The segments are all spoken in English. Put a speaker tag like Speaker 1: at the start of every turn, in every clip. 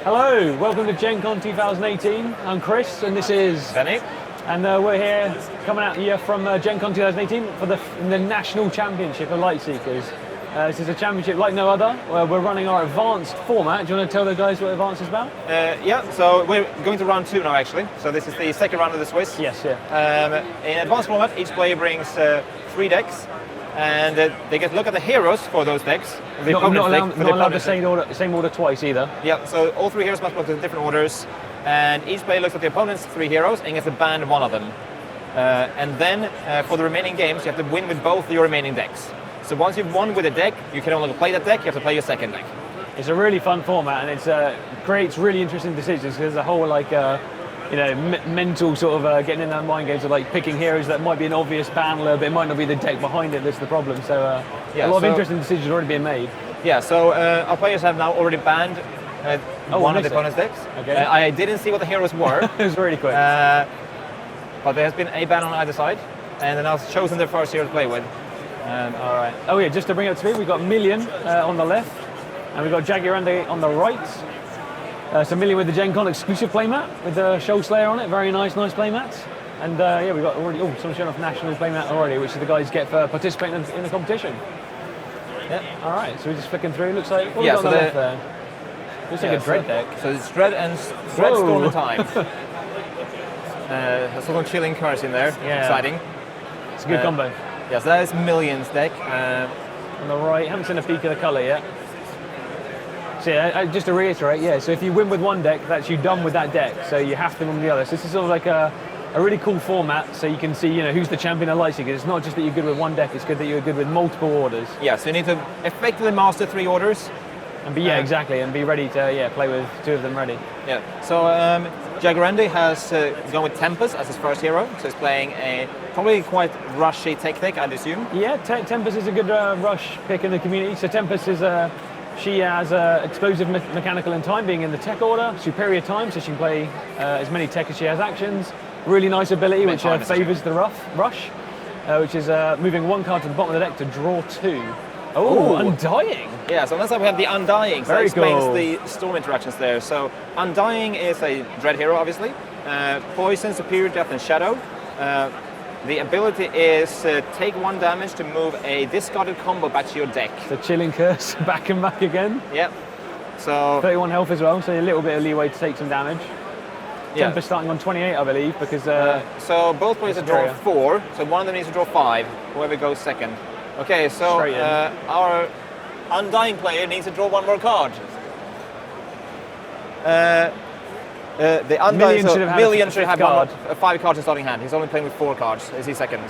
Speaker 1: Hello, welcome to Gen Con 2018. I'm Chris, and this is
Speaker 2: Benny.
Speaker 1: And we're here coming out here from Gen Con 2018 for the National Championship of Lightseekers. This is a championship like no other. We're running our advanced format. Do you want to tell the guys what advanced is about?
Speaker 2: Yeah, so we're going to round 2 now actually. So this is the second round of the Swiss.
Speaker 1: Yes, yeah.
Speaker 2: In advanced format, each player brings 3 decks. And they get to look at the heroes for those decks.
Speaker 1: Not allowed the same order twice either.
Speaker 2: Yeah, so all 3 heroes must belong to different orders. And each player looks at the opponent's 3 heroes and gets to ban one of them. And then for the remaining games, you have to win with both your remaining decks. So once you've won with a deck, you can no longer play that deck, you have to play your second deck.
Speaker 1: It's a really fun format, and it creates really interesting decisions. There's a whole mental sort of getting in that mind games of like picking heroes that might be an obvious banner, but it might not be the deck behind it that's the problem. So a lot of interesting decisions already being made.
Speaker 2: Yeah, so our players have now already banned one of the opponent's decks.
Speaker 1: Okay.
Speaker 2: I didn't see what the heroes were.
Speaker 1: It was really quick.
Speaker 2: But there has been a ban on either side, and then I've chosen their first hero to play with.
Speaker 1: All right. Oh yeah, just to bring it up to speed, we've got Milyon on the left, and we've got Jaguarandi on the right. So Milyon with the Gen Con exclusive playmat with the Shoal Slayer on it. Very nice playmat. And yeah, we've got already someone showing off national playmat already, which the guys get for participating in the competition. Yeah. All right. So we're just flicking through. Looks like what we got on the left there. Looks like a Dread deck.
Speaker 2: So it's Dread and Storm in Time. There's some chilling cards in there.
Speaker 1: Yeah.
Speaker 2: Exciting.
Speaker 1: It's a good combo.
Speaker 2: Yeah, so that is Milyon's deck.
Speaker 1: On the right, haven't seen a peek of the colour yet. So yeah, just to reiterate, yeah, so if you win with one deck, that's you done with that deck, so you have to win with the other. So this is sort of like a really cool format, so you can see, who's the champion of Lightseekers. It's not just that you're good with one deck, it's good that you're good with multiple orders.
Speaker 2: Yeah, so you need to effectively master 3 orders.
Speaker 1: And exactly, and be ready to play with 2 of them ready.
Speaker 2: Yeah, so Jaguarandi has gone with Tempest as his first hero, so he's playing a probably quite rushy tech deck, I'd assume.
Speaker 1: Yeah, Tempest is a good rush pick in the community. So Tempest is she has explosive, mechanical, and time, being in the tech order. Superior time, so she can play as many tech as she has actions. Really nice ability, which favours the rush, which is moving 1 card to the bottom of the deck to draw 2. Oh, Undying!
Speaker 2: Yeah, so on that side we have the Undying, so that explains the Storm interactions there. So Undying is a Dread hero, obviously. Poison, Superior, Death, and Shadow. The ability is take 1 damage to move a discarded combo back to your deck.
Speaker 1: So Chilling Curse, back and back again.
Speaker 2: Yep. So
Speaker 1: 31 health as well, so a little bit of leeway to take some damage. Yeah. Tempest starting on 28, I believe, because...
Speaker 2: so both players have drawn 4, so one of them needs to draw 5, whoever goes second. Okay, so our Undying player needs to draw 1 more card. The Undying Milyon should have 5 cards in starting hand. He's only playing with 4 cards. Is he second?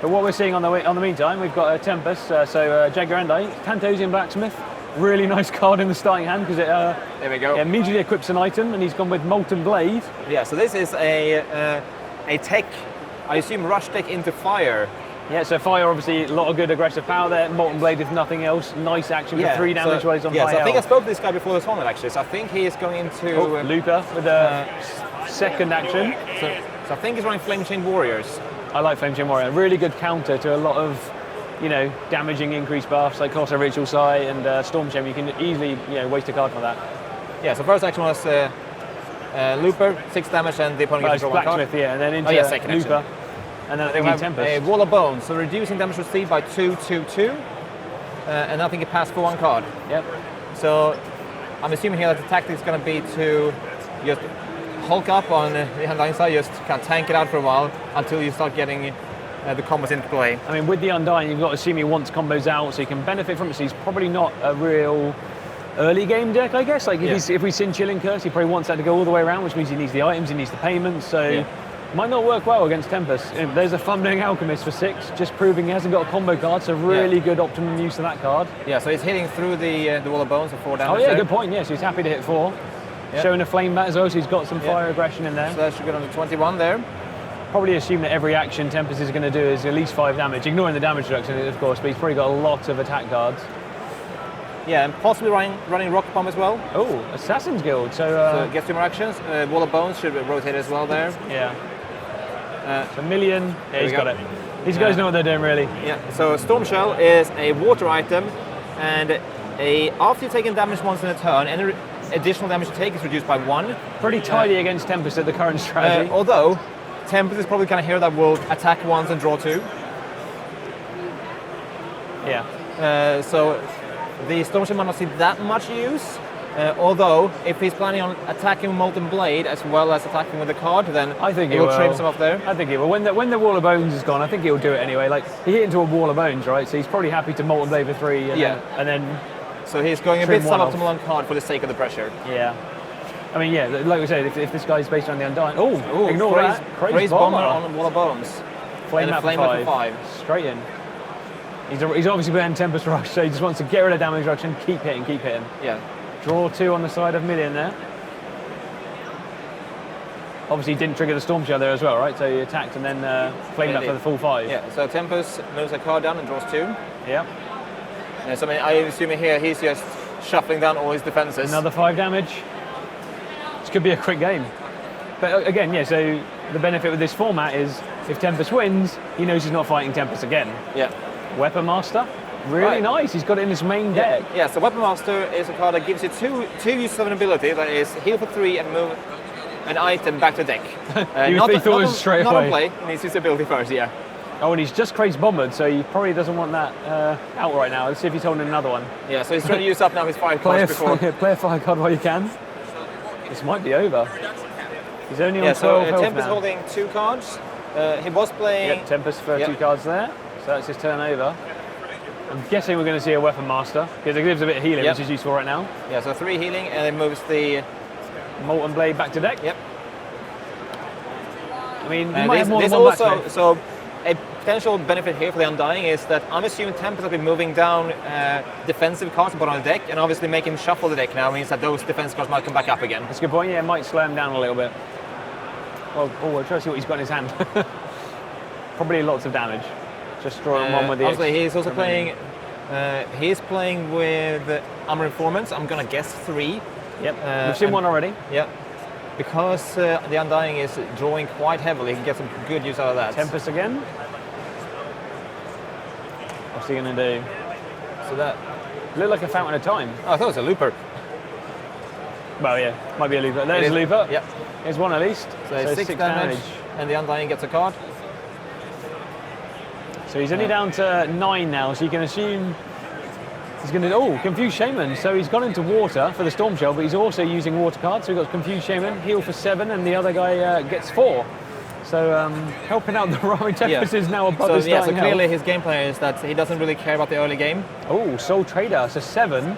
Speaker 1: But what we're seeing on the meantime, we've got a Tempest, Jaguarandi, Tantosian Blacksmith. Really nice card in the starting hand because it
Speaker 2: there we go.
Speaker 1: Immediately equips an item, and he's gone with Molten Blade.
Speaker 2: Yeah, so this is a tech, I assume, rush deck into fire.
Speaker 1: Yeah, so fire, obviously, a lot of good aggressive power there. Molten Blade, if nothing else, nice action for 3 damage while he's on high
Speaker 2: so I think I
Speaker 1: health.
Speaker 2: spoke to this guy before the tournament, actually, so I think he is going into...
Speaker 1: Looper with a second action.
Speaker 2: So I think he's running Flame Chain Warriors.
Speaker 1: I like Flame Chain Warrior. Really good counter to a lot of, damaging increased buffs like Colossal Ritual Sight and Storm Chain. You can easily, waste a card for that. Yeah,
Speaker 2: so first action was Looper, 6 damage, and the opponent gets to draw 1 card.
Speaker 1: Blacksmith, yeah, and then into
Speaker 2: second
Speaker 1: Looper.
Speaker 2: Action.
Speaker 1: And then I think Tempest.
Speaker 2: A Wall of Bones, so reducing damage received by 2/2/2, and I think it passed for 1 card.
Speaker 1: Yep.
Speaker 2: So I'm assuming here that the tactic is going to be to just hulk up on the Undying side, just kind of tank it out for a while until you start getting the combos into play.
Speaker 1: I mean, with the Undying, you've got to assume he wants combos out, so you can benefit from it. So he's probably not a real early game deck, I guess. Like if we sin Chilling Curse, he probably wants that to go all the way around, which means he needs the items, he needs the payments. So. Might not work well against Tempest. There's a Fumbling Alchemist for 6, just proving he hasn't got a combo card, so really good optimum use of that card. Yeah,
Speaker 2: so he's hitting through the Wall of Bones for 4 damage.
Speaker 1: Oh yeah, good point, so he's happy to hit 4. Yep. Showing a flame bat as well, so he's got some fire aggression in there.
Speaker 2: So that should get on to 21 there.
Speaker 1: Probably assume that every action Tempest is going to do is at least 5 damage, ignoring the damage reduction, of course, but he's probably got a lot of attack cards.
Speaker 2: Yeah, and possibly running Rock Bomb as well.
Speaker 1: Oh, Assassin's Guild,
Speaker 2: so gets 2 more actions. Wall of Bones should rotate as well there.
Speaker 1: Yeah. So Milyon, he's got it. These guys know what they're doing, really.
Speaker 2: Yeah, so Storm Shell is a water item, and after you've taken damage once in a turn, additional damage to take is reduced by 1.
Speaker 1: Pretty tidy against Tempest at the current strategy.
Speaker 2: Although, Tempest is probably kind of hero that will attack once and draw 2.
Speaker 1: Yeah.
Speaker 2: So the Storm Shaman might not see that much use. Although, if he's planning on attacking Molten Blade as well as attacking with the card, then
Speaker 1: I think
Speaker 2: he will trim some off there.
Speaker 1: I think he will. When the Wall of Bones is gone, I think he'll do it anyway. Like, he hit into a Wall of Bones, right? So he's probably happy to Molten Blade for 3 and then
Speaker 2: so he's going a bit suboptimal on card for the sake of the pressure.
Speaker 1: Yeah. I mean, yeah, like we said, if this guy's based on the Undying... Oh, ignore that.
Speaker 2: Crazy Bomber on Wall of Bones.
Speaker 1: Flame Map for 5. Straight in. He's obviously playing Tempest Rush, so he just wants to get rid of damage reduction, keep hitting.
Speaker 2: Yeah.
Speaker 1: Draw 2 on the side of Milyon there. Obviously, he didn't trigger the Storm Shell there as well, right? So he attacked and then flamed up for the full 5.
Speaker 2: Yeah, so Tempest moves a card down and draws 2.
Speaker 1: Yeah.
Speaker 2: So I assume here he's just shuffling down all his defenses.
Speaker 1: Another 5 damage. This could be a quick game. But again, yeah, so the benefit with this format is if Tempest wins, he knows he's not fighting Tempest again.
Speaker 2: Yeah.
Speaker 1: Weapon Master. Really nice. He's got it in his main deck.
Speaker 2: Yeah, so Weapon Master is a card that gives you two uses of an ability, that is heal for 3 and move an item back to deck.
Speaker 1: He thought it was straight away.
Speaker 2: Not on play, he needs his ability first, yeah.
Speaker 1: Oh, and he's just Crazy Bombered, so he probably doesn't want that out right now. Let's see if he's holding another one.
Speaker 2: Yeah, so he's trying to use up now his 5 cards before.
Speaker 1: Play a 5 card while you can. This might be over. He's only on 12 health
Speaker 2: Tempest
Speaker 1: now.
Speaker 2: holding 2 cards. He was playing...
Speaker 1: Yeah, Tempest for 2 cards there. So that's his turn over. I'm guessing we're going to see a Weapon Master, because it gives a bit of healing, which is useful right now.
Speaker 2: Yeah, so 3 healing, and it moves the...
Speaker 1: Molten Blade back to deck.
Speaker 2: Yep.
Speaker 1: I mean, you might have more than one back.
Speaker 2: So, a potential benefit here for the Undying is that I'm assuming Tempest will be moving down defensive cards to put on the deck, and obviously making him shuffle the deck now means that those defensive cards might come back up again.
Speaker 1: That's a good point, yeah, it might slow him down a little bit. Oh, we'll try to see what he's got in his hand. Probably lots of damage. Just drawing one with the...
Speaker 2: Obviously, he's also playing... he's playing with Armor Informants. I'm going to guess 3.
Speaker 1: Yep, we've seen one already.
Speaker 2: Yep. Because the Undying is drawing quite heavily, he can get some good use out of that.
Speaker 1: Tempest again. What's he going to do?
Speaker 2: So that...
Speaker 1: Looked like a Fountain of Time.
Speaker 2: Oh, I thought it was a Looper.
Speaker 1: Well, yeah, might be a Looper. There's a Looper.
Speaker 2: Yep.
Speaker 1: There's one at least.
Speaker 2: So 6 damage, and the Undying gets a card.
Speaker 1: So he's only down to 9 now, so you can assume he's going to... Oh, Confused Shaman. So he's gone into water for the Storm Shell, but he's also using water cards. So we've got Confused Shaman, heal for 7, and the other guy gets 4. So helping out the Roaring Tempest is now above his starting
Speaker 2: so clearly
Speaker 1: health.
Speaker 2: his game plan is that he doesn't really care about the early game.
Speaker 1: Oh, Soul Trader, so 7, and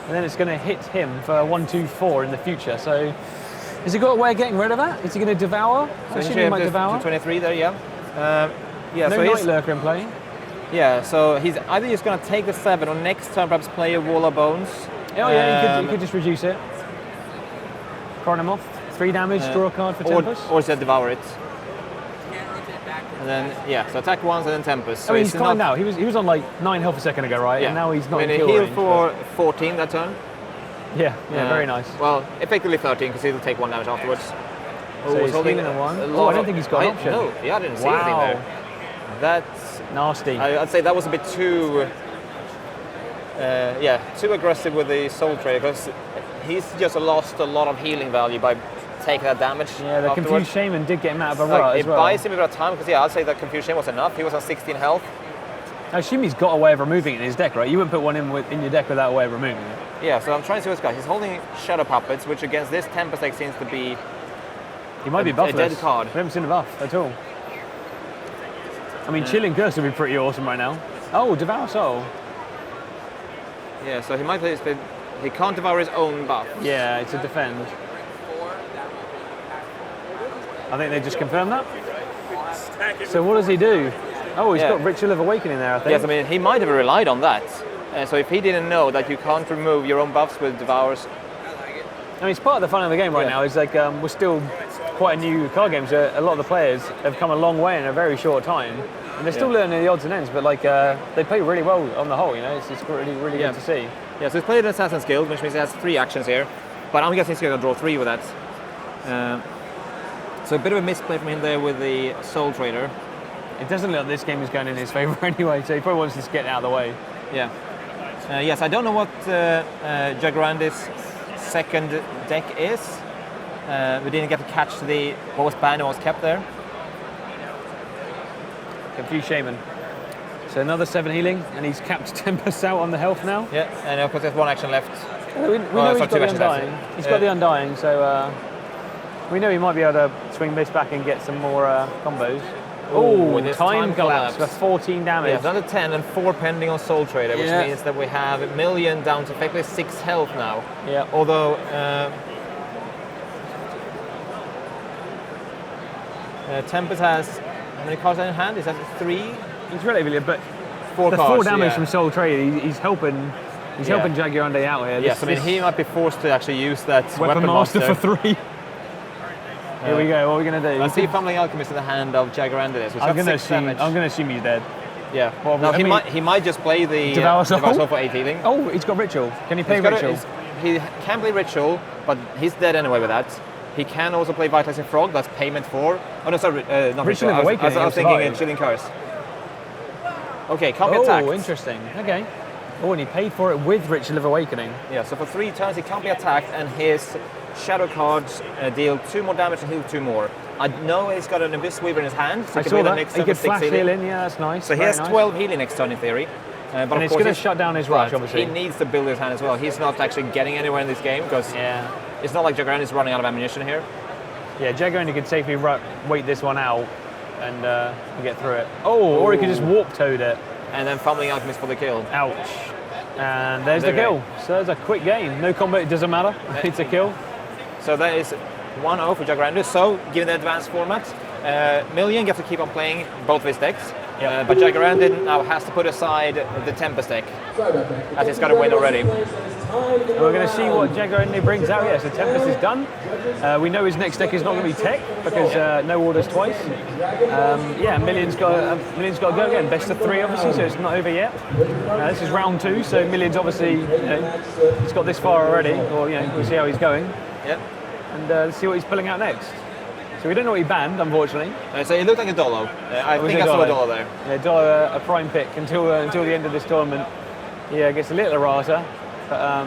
Speaker 1: then it's going to hit him for 1, 2, 4 in the future. So has he got a way of getting rid of that? Is he going to devour?
Speaker 2: So
Speaker 1: I assume he might devour.
Speaker 2: 23 there, yeah.
Speaker 1: No Night Lurker in play.
Speaker 2: Yeah, so he's either just going to take the 7 or next turn perhaps play a Wall of Bones.
Speaker 1: Oh yeah, he could just reduce it. Chron him off. 3 damage, draw a card for Tempest.
Speaker 2: Or just devour it. And then, so attack once and then Tempest. So
Speaker 1: I mean, he's fine now. He was on like 9 health a second ago, right?
Speaker 2: Yeah.
Speaker 1: And now he's not
Speaker 2: I mean,
Speaker 1: in kill
Speaker 2: he healed
Speaker 1: range,
Speaker 2: for 14 that turn.
Speaker 1: Yeah, very nice.
Speaker 2: Well, effectively 13 because he'll take 1 damage afterwards.
Speaker 1: So he's holding a 1. Oh, I don't think he's got an option.
Speaker 2: No, I didn't see anything there. That's
Speaker 1: nasty.
Speaker 2: I'd say that was a bit too, too aggressive with the Soul Trader, because he's just lost a lot of healing value by taking that damage.
Speaker 1: Yeah, the Confused Shaman did get him out of a rut as well.
Speaker 2: It buys him a bit of time, because I'd say that Confused Shaman was enough. He was on 16 health.
Speaker 1: I assume he's got a way of removing it in his deck, right? You wouldn't put one in your deck without a way of removing it.
Speaker 2: Yeah, so I'm trying to see what's got. He's holding Shadow Puppets, which against this Tempest deck seems to be
Speaker 1: he might be buffless.
Speaker 2: A dead card.
Speaker 1: We haven't seen a buff at all. I mean, Chilling Curse would be pretty awesome right now. Oh, Devour Soul.
Speaker 2: Yeah, so he might play this, he can't devour his own buff.
Speaker 1: Yeah, it's a defend. I think they just confirmed that. So what does he do? Oh, he's got Ritual of Awakening there, I think.
Speaker 2: Yes, I mean, he might have relied on that. So if he didn't know that you can't remove your own buffs with devours.
Speaker 1: I mean, it's part of the fun of the game right now. It's like we're still quite a new card game, so a lot of the players have come a long way in a very short time, and they're still learning the odds and ends. But like they play really well on the whole. You know, it's really good to see.
Speaker 2: Yeah, so he's played an Assassin's Guild, which means he has 3 actions here. But I'm guessing he's going to draw 3 with that. So a bit of a misplay from him there with the Soul Trader.
Speaker 1: It doesn't look like this game is going in his favour anyway, so he probably wants to just get out of the way.
Speaker 2: Yeah. Yes, I don't know what Jaguarandi's second deck is. We didn't get to catch what was banned and what was kept there.
Speaker 1: Confused Shaman. So another 7 healing, and he's capped Tempest out on the health now.
Speaker 2: Yeah, and of course there's one action left.
Speaker 1: We know he's got the Undying. He's got the Undying, so we know he might be able to swing this back and get some more combos. Oh, time collapse for 14 damage.
Speaker 2: Yeah, another 10 and 4 pending on Soul Trader, which means that we have Milyon down to effectively 6 health now.
Speaker 1: Yeah.
Speaker 2: Although Tempest has how many cards in hand? Is that 3?
Speaker 1: He's relatively, but
Speaker 2: 4 cards.
Speaker 1: 4 damage from Soul Trader. He's helping. He's helping Jaguarandi out here.
Speaker 2: Yes, I mean he might be forced to actually use that Weapon
Speaker 1: Master for 3. Here we go. What are we going to do?
Speaker 2: I see Fumbling Alchemist in the hand of Jaguarandi. So
Speaker 1: I'm going to assume he's dead.
Speaker 2: Yeah. Well, no, he might just play the
Speaker 1: Devour Soul
Speaker 2: for 8 healing.
Speaker 1: Oh, he's got Ritual. Can he play Ritual?
Speaker 2: He can play Ritual, but he's dead anyway with that. He can also play Vitalizing Frog. That's payment for. Oh no, sorry, not Ritual. I was thinking Chilling Curse. Okay, can't be attacked.
Speaker 1: Oh, interesting. Okay. Oh, and he paid for it with Ritual of Awakening.
Speaker 2: Yeah, so for 3 turns he can't be attacked, and his shadow cards deal 2 more damage and heal 2 more. I know he's got an Abyss Weaver in his hand, so
Speaker 1: I saw that. He could flash healing. Yeah, that's nice.
Speaker 2: So he has 12 healing next turn in theory.
Speaker 1: But and it's going to shut down his rush, obviously.
Speaker 2: He needs to build his hand as well. He's not actually getting anywhere in this game because it's not like Jaguarandi is running out of ammunition here.
Speaker 1: Yeah, Jaguarandi could safely wait this one out and get through it. Oh, or he could just Warp Toad it.
Speaker 2: And then Fumbling Alchemist for the kill.
Speaker 1: Ouch. And there's the kill. So it's a quick game. No combat, it doesn't matter. It's a kill.
Speaker 2: So that is 1-0 for Jaguarandi. So, given the advanced format, Milyon gets to keep on playing both of his decks. Yep. But Jaguarandi now has to put aside the Tempest deck, as he's got to win already.
Speaker 1: We're going to see what Jaguarandi brings out. Yeah, so Tempest is done. We know his next deck is not going to be Tech because no orders twice. Milyon's got to go again. Best of 3, obviously, so it's not over yet. This is round 2, so Milyon's obviously he's got this far already. Or we'll see how he's going.
Speaker 2: Yep.
Speaker 1: And let's see what he's pulling out next. So we don't know what he banned, unfortunately.
Speaker 2: So it looked like a Dolo. I think I saw a Dolo there.
Speaker 1: Yeah, Dolo, a prime pick until the end of this tournament. Yeah, it gets a little errata, but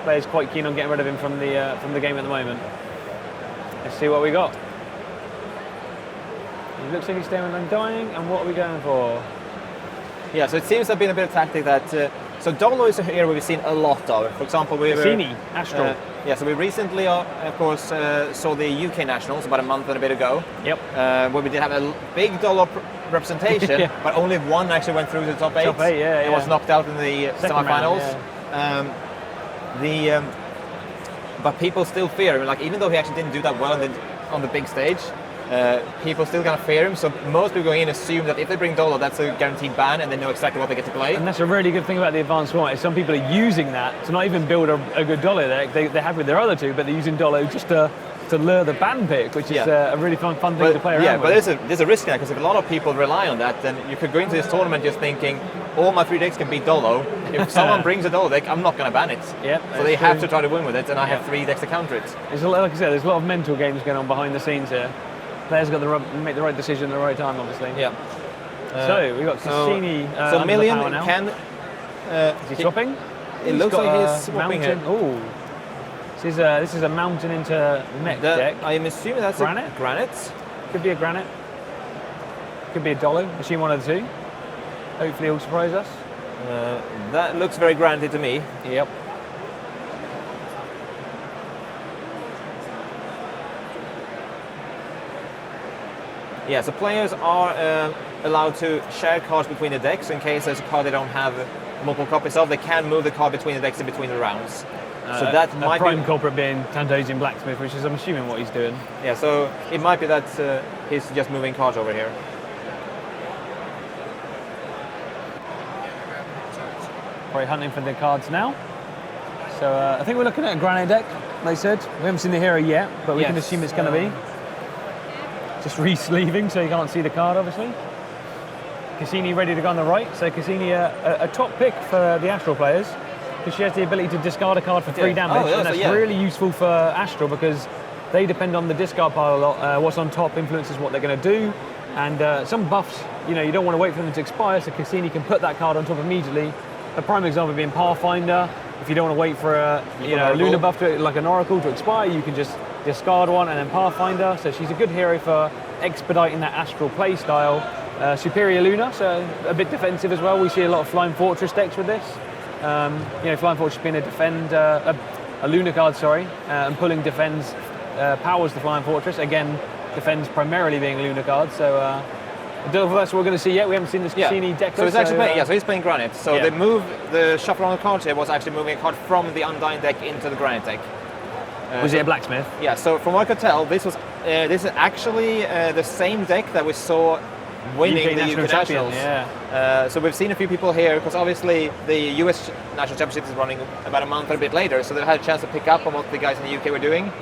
Speaker 1: players quite keen on getting rid of him from the game at the moment. Let's see what we got. It looks like he's staying with Undying, and what are we going for?
Speaker 2: Yeah, so it seems to have been a bit of tactic that. So Dolo is a hero we've seen a lot of. For example,
Speaker 1: Cassini, Astral.
Speaker 2: So we recently, of course, saw the UK Nationals about a month and a bit ago.
Speaker 1: Yep.
Speaker 2: Where we did have a big Dolo representation, but only one actually went through to the top 8.
Speaker 1: Top 8, yeah.
Speaker 2: And was knocked out in the semi-finals. But people still fear him. Like even though he actually didn't do that well on the big stage. People still kind of fear him, so most people going in assume that if they bring Dolo, that's a guaranteed ban, and they know exactly what they get to play.
Speaker 1: And that's a really good thing about the advanced format. Is some people are using that to not even build a good Dolo deck. They have with their other 2, but they're using Dolo just to lure the ban pick, which is a really fun thing to play around with.
Speaker 2: Yeah, but there's a risk there, because if a lot of people rely on that, then you could go into this tournament just thinking, all my 3 decks can beat Dolo. If someone brings a Dolo deck, I'm not going to ban it.
Speaker 1: Yep,
Speaker 2: so they have to try to win with it, and I have 3 decks to counter it.
Speaker 1: Like I said, there's a lot of mental games going on behind the scenes here. Players got to make the right decision at the right time, obviously.
Speaker 2: Yeah.
Speaker 1: So we've got Cassini.
Speaker 2: So Milyon can.
Speaker 1: Is he swapping?
Speaker 2: It looks like he's swapping here.
Speaker 1: Oh. This is a mountain into mech deck.
Speaker 2: I'm assuming that's
Speaker 1: Granite.
Speaker 2: Granite.
Speaker 1: Could be a Granite. Could be a Dolo. Assume one of the 2. Hopefully he'll surprise us.
Speaker 2: That looks very Granite to me.
Speaker 1: Yep.
Speaker 2: Yeah, so players are allowed to share cards between the decks in case there's a card they don't have multiple copies of. They can move the card between the decks in between the rounds. So that might
Speaker 1: be prime culprit being Tantosian Blacksmith, which is I'm assuming what he's doing.
Speaker 2: Yeah, so it might be that he's just moving cards over here.
Speaker 1: Probably hunting for the cards now. So I think we're looking at a Granite deck. They said we haven't seen the hero yet, but we can assume it's going to be. Just re-sleeving, so you can't see the card, obviously. Cassini ready to go on the right. So Cassini, a top pick for the Astral players, because she has the ability to discard a card for 3 damage, and that's really useful for Astral because they depend on the discard pile a lot. What's on top influences what they're going to do, and some buffs, you don't want to wait for them to expire, so Cassini can put that card on top immediately. A prime example being Pathfinder. if you don't want to wait for a Luna buff like an Oracle to expire, you can just discard one and then Pathfinder. So she's a good hero for expediting that astral play style. Superior Luna, so a bit defensive as well. We see a lot of Flying Fortress decks with this. Flying Fortress being a Luna card, and pulling defends powers the Flying Fortress. Again, defends primarily being a Luna card. So I don't know if that's what we're going to see yet. We haven't seen this Cassini deck.
Speaker 2: So he's actually playing. So he's playing Granite. So the shuffle on the card here was actually moving a card from the Undying deck into the Granite deck.
Speaker 1: Was it a blacksmith?
Speaker 2: Yeah. So from what I could tell, this is actually the same deck that we saw winning the UK Nationals.
Speaker 1: Yeah.
Speaker 2: So we've seen a few people here because obviously the US National Championship is running about a month or a bit later, so they've had a chance to pick up on what the guys in the UK were doing.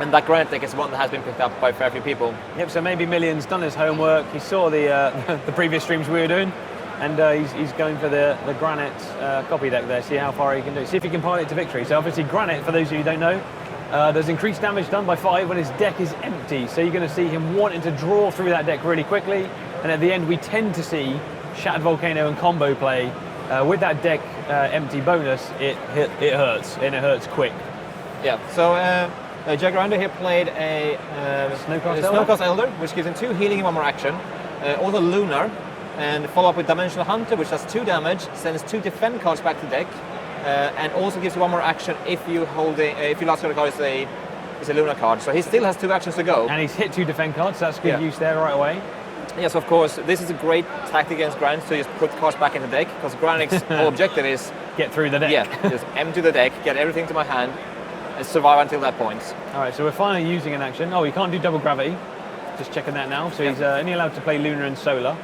Speaker 2: And that Granite deck is one that has been picked up by a fair few people.
Speaker 1: Yep. So maybe Milyon's done his homework. He saw the previous streams we were doing, and he's going for the Granite copy deck there. See how far he can do. See if he can pilot it to victory. So obviously Granite, for those of you who don't know, there's increased damage done by 5 when his deck is empty. So you're going to see him wanting to draw through that deck really quickly. And at the end, we tend to see Shattered Volcano and combo play. With that deck empty bonus, it hurts, and it hurts quick.
Speaker 2: Yeah, so Jaguarandi here played a Snowcast Elder, which gives him 2 healing and 1 more action. Also Lunar, and follow up with Dimensional Hunter, which does 2 damage, sends 2 defend cards back to deck. And also gives you 1 more action if you if your last card is a Luna card. So he still has 2 actions to go.
Speaker 1: And he's hit 2 defend cards, so that's good use there right away.
Speaker 2: Yes, of course. This is a great tactic against Granite, so just put cards back in the deck, because Granite's whole objective is
Speaker 1: get through the deck.
Speaker 2: Yeah, just empty the deck, get everything to my hand, and survive until that point.
Speaker 1: All right, so we're finally using an action. Oh, he can't do double gravity. Just checking that now. So he's only allowed to play Lunar and Solar.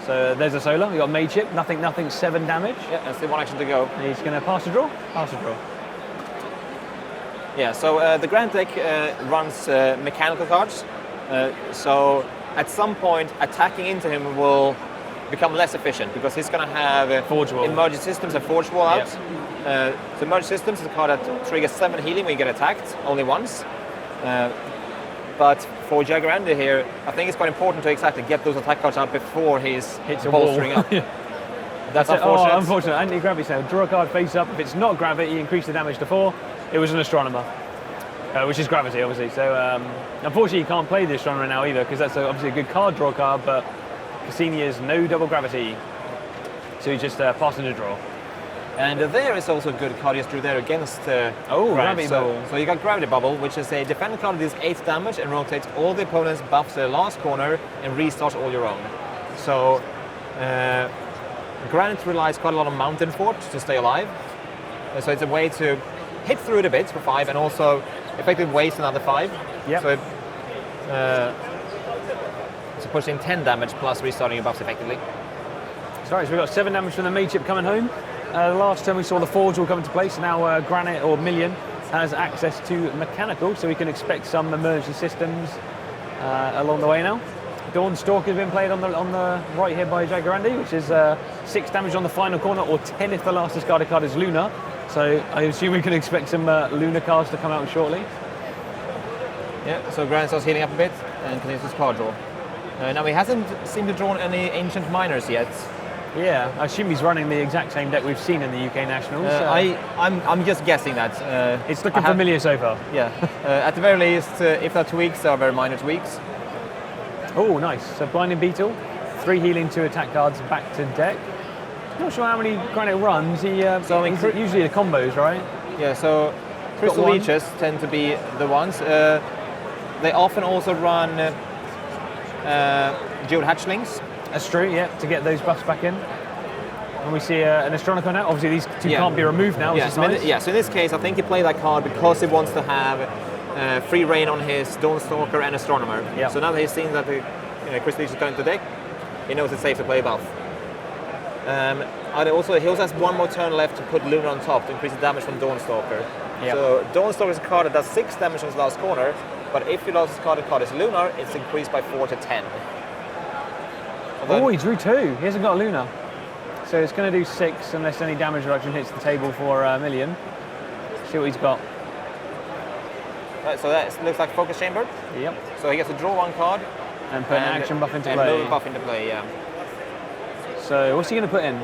Speaker 1: So there's a Solar. We got Mage Chip, nothing, 7 damage.
Speaker 2: Yeah, and still 1 action to go.
Speaker 1: And he's going to pass the draw. Pass the draw.
Speaker 2: Yeah. So the Granite deck runs mechanical cards. So at some point, attacking into him will become less efficient because he's going to have
Speaker 1: Forge Wall.
Speaker 2: Emergent Systems and Forge Wall out.
Speaker 1: Yep.
Speaker 2: So Emergent Systems is a card that triggers 7 healing when you get attacked, only once. But for Jaguarandi here, I think it's quite important to exactly get those attack cards out before he's bolstering up. That's unfortunate.
Speaker 1: Oh, unfortunate. Anti-gravity sale. Draw a card face up. If it's not gravity, increase the damage to 4. It was an Astronomer, which is gravity, obviously. So unfortunately, you can't play the Astronomer now either because that's obviously a good card draw card, but Cassini is no double gravity. So he's just passing the draw.
Speaker 2: And there is also a good card you drew there against
Speaker 1: Gravity Bubble.
Speaker 2: So you got Gravity Bubble, which is a defender card that deals 8 damage and rotates all the opponent's buffs to the last corner and restarts all your own. So Granite relies quite a lot on Mountain Fort to stay alive. So it's a way to hit through it a bit for 5 and also effectively waste another 5.
Speaker 1: Yep.
Speaker 2: So it's pushing 10 damage plus restarting your buffs effectively.
Speaker 1: Sorry, so we've got 7 damage from the Mage Chip coming home. Last time we saw the Forge will come into place. Now Granite or Milyon has access to mechanical, so we can expect some emergency systems along the way now. Dawnstalker has been played on the right here by Jaguarandi, which is 6 damage on the final corner, or 10 if the last discarded card is Luna. So I assume we can expect some Luna cards to come out shortly.
Speaker 2: Yeah, so Granite starts healing up a bit and continues his card draw. Now he hasn't seemed to draw any Ancient Miners yet.
Speaker 1: Yeah, I assume he's running the exact same deck we've seen in the UK Nationals.
Speaker 2: I'm just guessing that.
Speaker 1: It's looking familiar so far.
Speaker 2: Yeah, at the very least, if there are tweaks, there are very minor tweaks.
Speaker 1: Oh, nice. So Blinding Beetle, 3 healing, 2 attack cards back to deck. Not sure how many Granite runs. He's usually the combos, right?
Speaker 2: Yeah, so Crystal Leeches tend to be the ones. They often also run Geode Hatchlings.
Speaker 1: That's true, yeah, to get those buffs back in. And we see an Astronomer now. Obviously, these 2 can't be removed now, which is nice.
Speaker 2: So in this case, I think he played that card because he wants to have free reign on his Dawnstalker and Astronomer.
Speaker 1: Yep.
Speaker 2: So now that he's seen that the Crystal Leech is going to deck, he knows it's safe to play buff. He also has 1 more turn left to put Luna on top to increase the damage from Dawnstalker.
Speaker 1: Yep.
Speaker 2: So Dawnstalker is a card that does 6 damage on his last corner, but if your last card is Lunar, it's increased by 4 to 10.
Speaker 1: Oh, he drew 2. He hasn't got a Luna. So it's going to do 6 unless any damage reduction hits the table for Milyon. See what he's got.
Speaker 2: Right, so that looks like Focus Chamber.
Speaker 1: Yep.
Speaker 2: So he gets to draw 1 card.
Speaker 1: And put an action buff into
Speaker 2: and
Speaker 1: play.
Speaker 2: And buff into play, yeah.
Speaker 1: So what's he going to put in?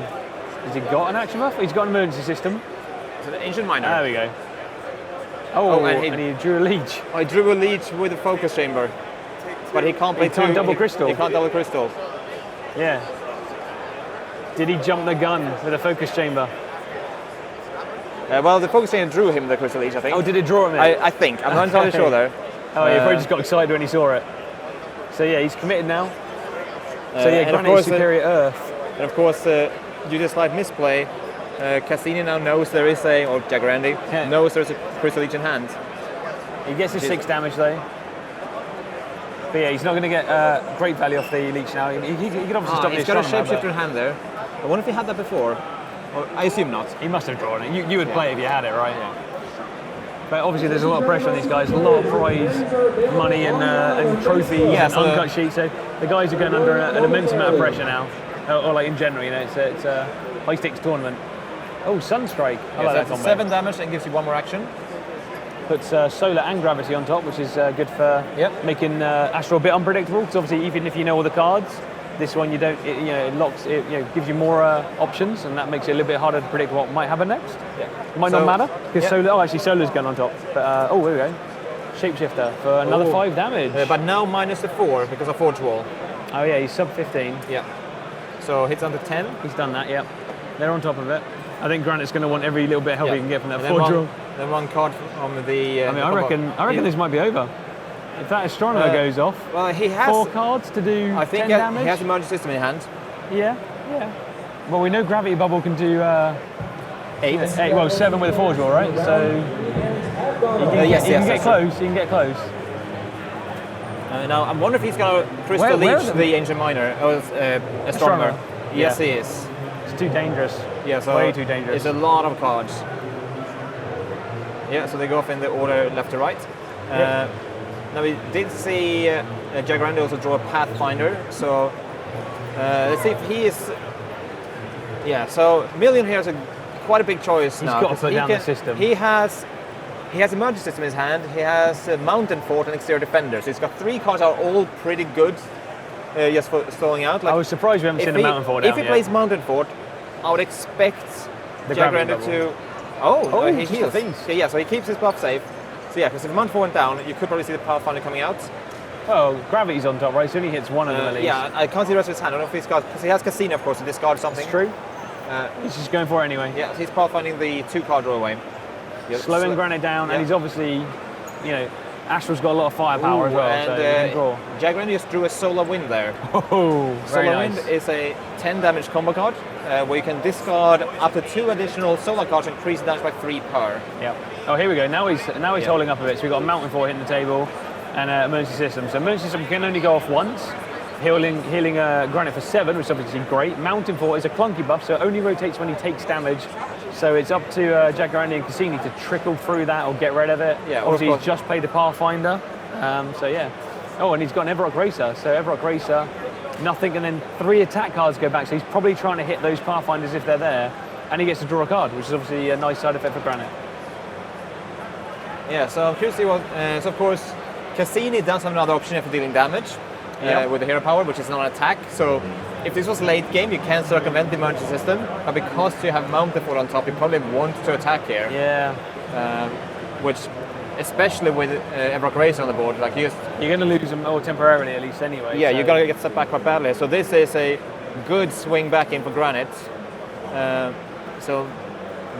Speaker 1: Has he got an action buff? He's got an emergency system.
Speaker 2: It's an Ancient Miner.
Speaker 1: There we go. Oh,
Speaker 2: and
Speaker 1: he drew a leech.
Speaker 2: I drew a leech with a focus chamber. But he can't play
Speaker 1: can't double crystal.
Speaker 2: He can't double crystal.
Speaker 1: Yeah. Did he jump the gun with a focus chamber?
Speaker 2: Well, the focus chamber drew him the crystal leech, I think.
Speaker 1: Oh, did it draw him in?
Speaker 2: I think. I'm not entirely sure though.
Speaker 1: Oh, he probably just got excited when he saw it. So yeah, he's committed now. So yeah, Granite superior Earth.
Speaker 2: And of course, due to slight misplay, Cassini now knows there is or Jaguarandi, knows there's a crystal leech in hand.
Speaker 1: He gets his 6 damage though. But yeah, he's not going to get great value off the leech now. He can obviously stop.
Speaker 2: He's got a shapeshifter in hand there. I wonder if he had that before. Or, I assume not.
Speaker 1: He must have drawn it. You would play it if you had it, right? Yeah. But obviously there's a lot of pressure on these guys, a lot of prize money and trophies and uncut sheets. So the guys are going under an immense amount of pressure now. Or like in general, it's a high stakes tournament. Oh, Sunstrike. I like that combo.
Speaker 2: 7 damage and gives you 1 more action.
Speaker 1: Puts solar and gravity on top, which is good for making Astral a bit unpredictable. Because obviously, even if you know all the cards, this one you don't. It gives you more options, and that makes it a little bit harder to predict what might happen next. Yeah. It might not matter because solar. Oh, actually, solar's gone on top. But here we go. Shapeshifter for another 5 damage.
Speaker 2: But now minus the 4 because of Forge Wall.
Speaker 1: Oh yeah, he's sub 15.
Speaker 2: Yeah. So hits under 10.
Speaker 1: He's done that. Yeah. They're on top of it. I think Granite's going to want every little bit of help he can get from that Forge Wall.
Speaker 2: Then 1 card on the.
Speaker 1: I reckon this might be over. If that astronomer goes off,
Speaker 2: well, he has
Speaker 1: 4 cards to do 10 damage.
Speaker 2: He has emergency system in hand.
Speaker 1: Yeah. Well, we know Gravity Bubble can do 8. Well, 7 with a Forge Wall, right? So you can get close. You can get close.
Speaker 2: Now I wonder if he's going to crystal leech the Ancient Miner or astronomer. Yes, he is.
Speaker 1: It's too dangerous.
Speaker 2: Yeah, so
Speaker 1: way too dangerous.
Speaker 2: It's a lot of cards. Yeah, so they go off in the order left to right. Now we did see Jaguarandi also draw a Pathfinder, so let's see if he is. Yeah, so Milyon here has quite a big choice now.
Speaker 1: He's got to put down the system.
Speaker 2: He has emergency system in his hand. He has Mountain Fort and Exterior Defender. So he's got 3 cards that are all pretty good. Just for stalling out.
Speaker 1: I was surprised we haven't seen the Mountain Fort down
Speaker 2: If he plays Mountain Fort, I would expect Jaguarandi to. He heals. Yeah, so he keeps his buff safe. So yeah, because if Mountain Fort went down, you could probably see the Pathfinder coming out.
Speaker 1: Oh, Gravity's on top, right? So he only hits 1 of them at least.
Speaker 2: Yeah, I can't see the rest of his hand. I don't know if he's got. Because he has Cassini, of course, to discard something.
Speaker 1: It's true. He's just going for it anyway.
Speaker 2: Yeah, so he's pathfinding the 2-card draw away.
Speaker 1: Slowing Granite down, and he's obviously, Astral's got a lot of firepower as well.
Speaker 2: And Jaguarandi just drew a Solar Wind there.
Speaker 1: Oh,
Speaker 2: Solar Wind is a 10 damage combo card where you can discard up to 2 additional solar cards and increase damage by 3 per.
Speaker 1: Yeah. Oh, here we go. Now he's holding up a bit. So we've got a Mountain Fort hitting the table and emergency system. So emergency system can only go off once. Healing Granite for 7, which is obviously great. Mountain Fort is a clunky buff, so it only rotates when he takes damage. So it's up to Jaguarandi and Cassini to trickle through that or get rid of it.
Speaker 2: Yeah,
Speaker 1: obviously he's just played a Pathfinder. So yeah. Oh, and he's got an Everrock Racer. So Everrock Racer, nothing, and then 3 attack cards go back. So he's probably trying to hit those Pathfinders if they're there. And he gets to draw a card, which is obviously a nice side effect for Granite.
Speaker 2: Yeah, so I'm curious to see what... so of course, Cassini does have another option for dealing damage. With the hero power, which is not an attack. So if this was late game, you can circumvent the emergency system, but because you have Mountain Fort on top, you probably want to attack here.
Speaker 1: Yeah.
Speaker 2: Which, especially with Everrock Racer on the board, like you're
Speaker 1: going to lose them temporarily at least anyway.
Speaker 2: Yeah, you're going to get set back quite badly. So this is a good swing back in for Granite. So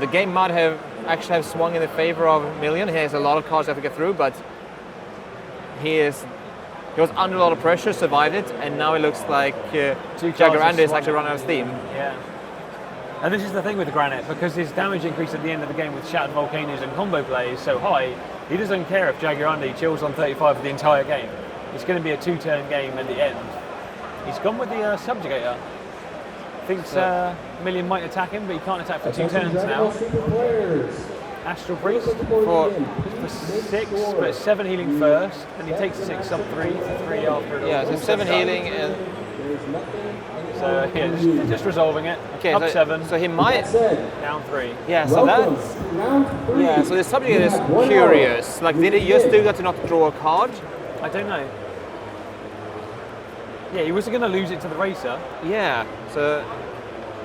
Speaker 2: the game might have actually swung in the favor of Milyon. He has a lot of cards to have to get through, but he was under a lot of pressure, survived it, and now it looks like Jaguarandi is actually running out of steam.
Speaker 1: Yeah. And this is the thing with Granite, because his damage increase at the end of the game with Shattered Volcanoes and combo play is so high, he doesn't care if Jaguarandi chills on 35 for the entire game. It's going to be a 2-turn game at the end. He's gone with the Subjugator. Thinks Milyon might attack him, but he can't attack for 2 turns now. Astral Priest for 6, but 7 healing first, and he takes 6 up 3 for 3 after.
Speaker 2: Yeah, so 7 healing and.
Speaker 1: So yeah, just resolving it.
Speaker 2: Okay,
Speaker 1: up
Speaker 2: so,
Speaker 1: 7.
Speaker 2: So he might
Speaker 1: down 3.
Speaker 2: Yeah, so that's. Yeah, so the subject is curious. Like, did he just do that to not draw a card?
Speaker 1: I don't know. Yeah, he wasn't going to lose it to the Racer.
Speaker 2: Yeah, so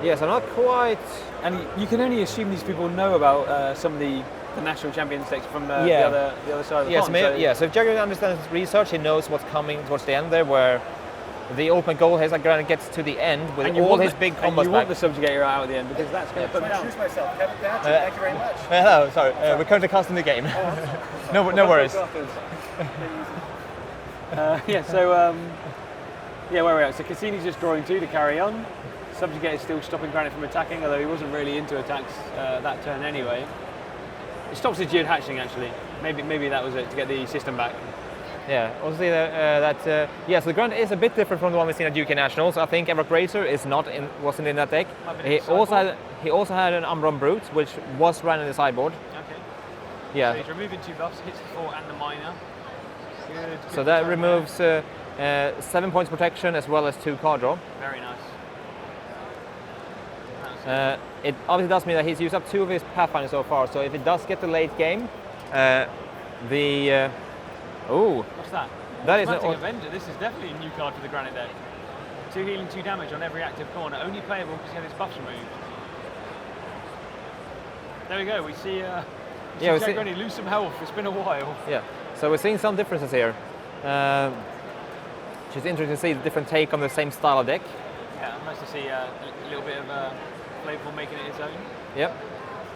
Speaker 2: Yes, I'm not quite.
Speaker 1: And you can only assume these people know about some of the national champion stakes from the other side of the pond.
Speaker 2: So if Jaguarandi understands his research, he knows what's coming towards the end there, where the ultimate goal is like Granite gets to the end with all his big combos
Speaker 1: back. You want the subjugator out at the end because that's going to put him down.
Speaker 3: Myself, Kevin Thatcher, thank you very much.
Speaker 2: Hello, sorry, we're currently casting the game. No worries.
Speaker 1: Where we're at. So Cassini's just drawing 2 to carry on. Subjugator's still stopping Granite from attacking, although he wasn't really into attacks that turn anyway. It stops the geared hatchling actually. Maybe that was it to get the system back.
Speaker 2: Yeah, obviously so the Granite is a bit different from the one we've seen at UK Nationals. I think Ever Racer wasn't in that deck. He also had an Umbron Brute, which was ran in the sideboard.
Speaker 1: Okay.
Speaker 2: Yeah.
Speaker 1: So he's removing 2 buffs, hits the 4 and the minor. Good.
Speaker 2: So that removes 7 points protection as well as 2 card draw.
Speaker 1: Very nice.
Speaker 2: It obviously does mean that he's used up 2 of his Pathfinders so far. So if it does get the late game,
Speaker 1: What's that?
Speaker 2: That is
Speaker 1: an Avenger. This is definitely a new card for the Granite deck. 2 healing, 2 damage on every active corner. Only playable because he had his buffs removed. There we go. We see Jaguarandi lose some health. It's been a while.
Speaker 2: Yeah. So we're seeing some differences here. Which is interesting to see the different take on the same style of deck.
Speaker 1: Yeah, nice to see a little bit of Flavorful making it its own.
Speaker 2: Yep.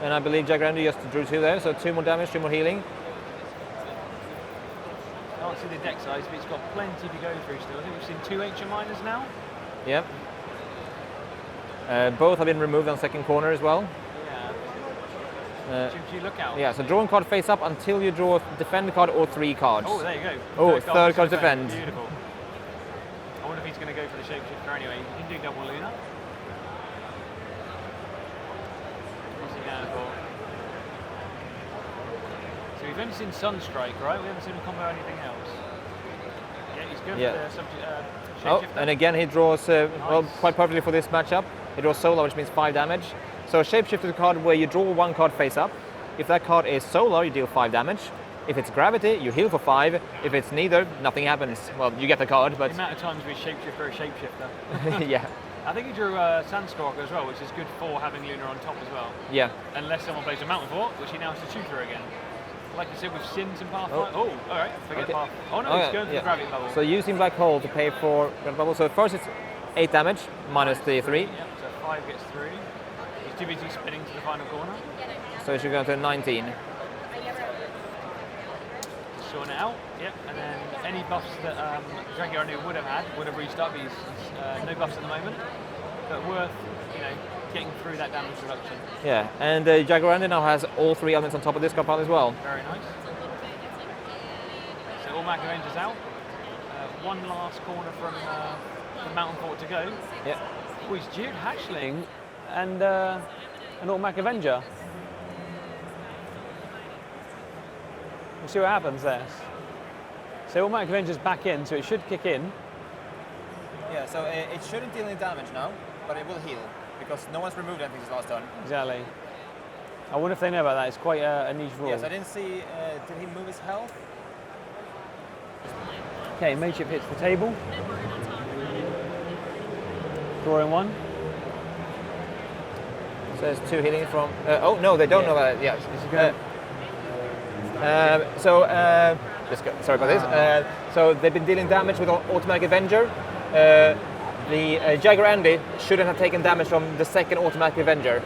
Speaker 2: And I believe Jaguarandi just drew 2 there, so 2 more damage, 2 more healing.
Speaker 1: I can't see the deck size, but it's got plenty to go through still. I think we've seen 2 ancient miners now.
Speaker 2: Yep. Both have been removed on second corner as well.
Speaker 1: Yeah. Should you look out?
Speaker 2: Yeah, so drawing card face up until you draw a defend card or 3 cards.
Speaker 1: Oh, there you go.
Speaker 2: Third card defend.
Speaker 1: Beautiful. I wonder if he's going to go for the shapeshifter anyway. He can do double Luna. What's he going for? So we've only seen Sunstrike, right? We haven't seen him combo anything else. Yeah, he's good for the shapeshifter.
Speaker 2: And again he draws quite perfectly for this matchup. He draws Solar, which means 5 damage. So shapeshifter is a card where you draw 1 card face up. If that card is Solar, you deal 5 damage. If it's Gravity, you heal for 5. If it's neither, nothing happens. Well, you get the card, but...
Speaker 1: The amount of times we shapeshifter a shapeshifter.
Speaker 2: Yeah.
Speaker 1: I think he drew Sandstalker as well, which is good for having Luna on top as well.
Speaker 2: Yeah.
Speaker 1: Unless someone plays a Mountain Fort, which he now has to shoot through again. Like you said, with Sins and Pathfinder. Oh, alright, forget Path. Oh no, he's going for the Gravity Bubble.
Speaker 2: So using Black Hole to pay for Gravity Bubble. So first it's 8 damage, minus the 3.
Speaker 1: Yep, so 5 gets through. He's too busy spinning to the final corner.
Speaker 2: So it should go to 19.
Speaker 1: Sorting it out, yep, and then any buffs that Jaguarandi would have reached up. He's no buffs at the moment, but worth getting through that damage reduction.
Speaker 2: Yeah, and Jaguarandi now has all 3 elements on top of this card pile as well.
Speaker 1: Very nice. So all Mac Avengers out. One last corner from the Mountain Fort to go.
Speaker 2: Yeah.
Speaker 1: Oh, he's Geared Hatchling and an Automatic Avenger. We'll see what happens there. So Automatic Avenger's back in, so it should kick in.
Speaker 2: Yeah, so it shouldn't deal any damage now, but it will heal, because no one's removed anything this last turn.
Speaker 1: Exactly. I wonder if they know about that. It's quite a niche rule.
Speaker 2: Yes, I didn't see, did he move his health?
Speaker 1: Okay, Mateship hits the table. Drawing 1.
Speaker 2: So there's 2 healing from... oh, no, they don't know about it. Yeah. Sorry about this. So they've been dealing damage with Automatic Avenger. The Jaguarandi shouldn't have taken damage from the second Automatic Avenger.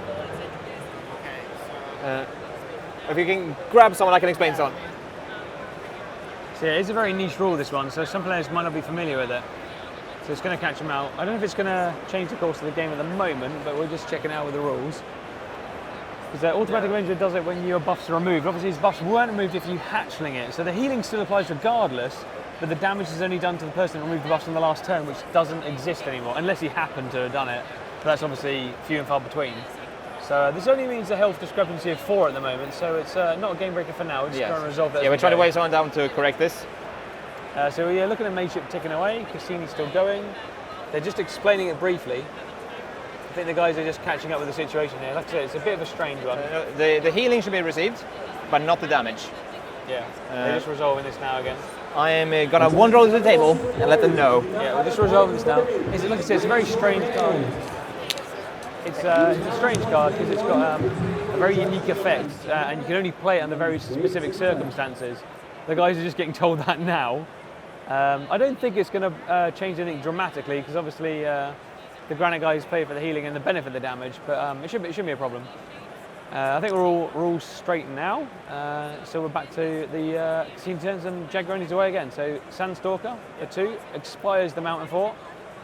Speaker 2: If you can grab someone, I can explain some.
Speaker 1: So yeah, it's a very niche rule, this one, so some players might not be familiar with it. So it's going to catch them out. I don't know if it's going to change the course of the game at the moment, but we're just checking out with the rules. Because Automatic Avenger does it when your buffs are removed. Obviously his buffs weren't removed if you hatchling it, so the healing still applies regardless, but the damage is only done to the person that removed the buffs in the last turn, which doesn't exist anymore, unless he happened to have done it. But that's obviously few and far between. So this only means a health discrepancy of 4 at the moment, so it's not a game breaker for now. We're just trying to resolve that.
Speaker 2: Yeah, we're trying to wait someone down to correct this.
Speaker 1: So we're looking at Mateship ticking away, Cassini's still going. They're just explaining it briefly. I think the guys are just catching up with the situation here. Like I said, it's a bit of a strange one.
Speaker 2: The healing should be received, but not the damage.
Speaker 1: Yeah, they're just resolving this now again.
Speaker 2: I am going to wander over to the table and let them know.
Speaker 1: Yeah, we're just resolving this now. Like I said, it's a very strange card. it's a strange card because it's got a very unique effect, and you can only play it under very specific circumstances. The guys are just getting told that now. I don't think it's going to change anything dramatically because obviously the Granite guys pay for the healing and the benefit of the damage, but it shouldn't be a problem. I think we're all straight now, so we're back to the Cassini turns and Jaguarandi's away again. So Sandstalker, a 2, expires the Mountain Fort,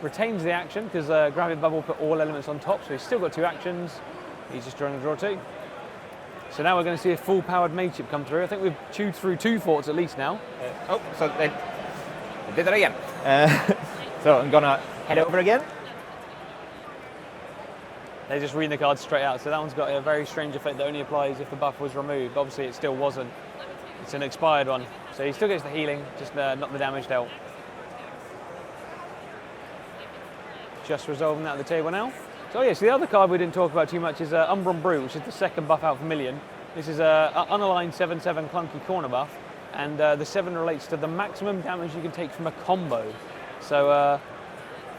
Speaker 1: retains the action because Gravity Bubble put all elements on top, so he's still got 2 actions. He's just drawing a draw 2. So now we're going to see a full-powered mage ship come through. I think we've chewed through 2 forts at least now.
Speaker 2: So they did that again. So I'm gonna head over again.
Speaker 1: They're just reading the cards straight out. So that one's got a very strange effect that only applies if the buff was removed. Obviously it still wasn't. It's an expired one. So he still gets the healing, just not the damage dealt. Just resolving that at the table now. So yeah, so the other card we didn't talk about too much is Umbran Brute, which is the second buff out for Milyon. This is an unaligned 7/7 clunky corner buff, and the 7 relates to the maximum damage you can take from a combo. So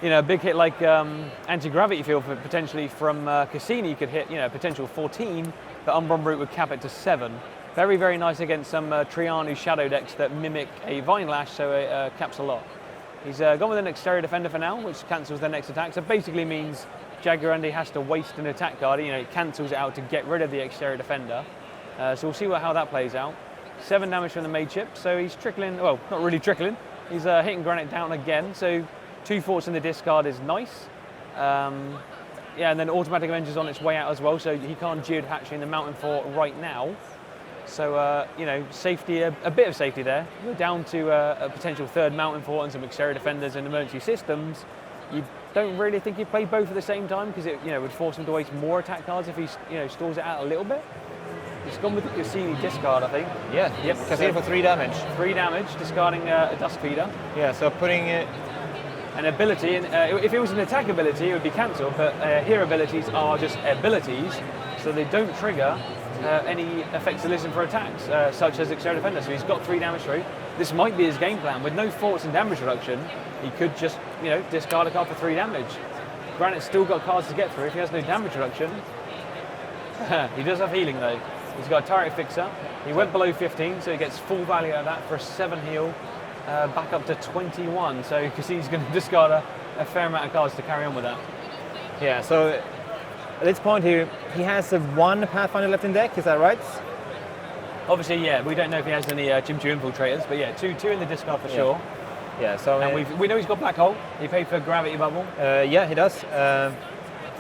Speaker 1: you know, a big hit like anti-gravity field potentially from Cassini could hit, you know, potential 14, but Umbran Brute would cap it to 7. Very, very nice against some Trianu shadow decks that mimic a Vine Lash, so it caps a lot. He's gone with an Exterior Defender for now, which cancels their next attack, so basically means Jaguarandi has to waste an attack card, you know, it cancels it out to get rid of the Exterior Defender. So we'll see how that plays out. 7 damage from the mage ship, so he's trickling, well, not really trickling, he's hitting Granite down again, so 2 forts in the discard is nice. Yeah, and then Automatic Avenger's on its way out as well, so he can't geohatch in the Mountain Fort right now. So, you know, safety, a bit of safety there. We're down to a potential 3rd Mountain Fort and some Exterior Defenders and emergency systems. You don't really think he'd play both at the same time because it, you know, would force him to waste more attack cards if he, you know, stalls it out a little bit. He's gone with the Cassini discard, I think.
Speaker 2: Yeah, yep, Cassini for 3 damage.
Speaker 1: 3 damage, discarding a Dusk Feeder.
Speaker 2: Yeah, so putting
Speaker 1: an ability, and if it was an attack ability, it would be cancelled, but here abilities are just abilities, so they don't trigger any effects to listen for attacks, such as Exterior Defender. So he's got 3 damage through. This might be his game plan. With no forts and damage reduction, he could just, you know, discard a card for 3 damage. Granite's still got cards to get through if he has no damage reduction. He does have healing though. He's got a turret fixer. He went below 15, so he gets full value out of that for a 7 heal, back up to 21. So Cassini's going to discard a fair amount of cards to carry on with that.
Speaker 2: Yeah, so at this point here, he has 1 Pathfinder left in deck, is that right?
Speaker 1: Obviously, yeah, we don't know if he has any Chimchu Infiltrators, but yeah, two in the discard for sure.
Speaker 2: Yeah, so
Speaker 1: and we know he's got Black Hole. He paid for Gravity Bubble.
Speaker 2: Yeah, he does.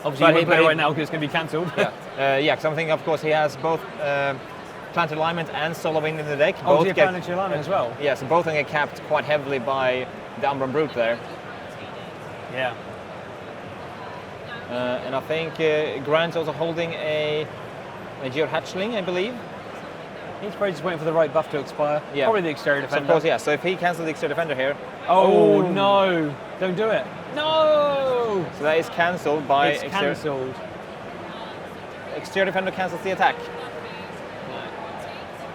Speaker 1: Obviously, he won't play right now because it's going to be cancelled.
Speaker 2: Yeah, because I'm thinking, of course, he has both Planetary Alignment and Solar Wind in the deck.
Speaker 1: Oh, both Planetary Alignment as well?
Speaker 2: Yeah, so both of them get capped quite heavily by the Umbran Brute there.
Speaker 1: Yeah.
Speaker 2: And I think Grant's also holding a Geohatchling, I believe.
Speaker 1: He's probably just waiting for the right buff to expire.
Speaker 2: Yeah.
Speaker 1: Probably the Exterior Defender.
Speaker 2: So of course, yeah. So if he cancels the Exterior Defender here...
Speaker 1: Oh, no! Don't do it. No!
Speaker 2: So that is cancelled by...
Speaker 1: It's cancelled.
Speaker 2: Exterior Defender cancels the attack.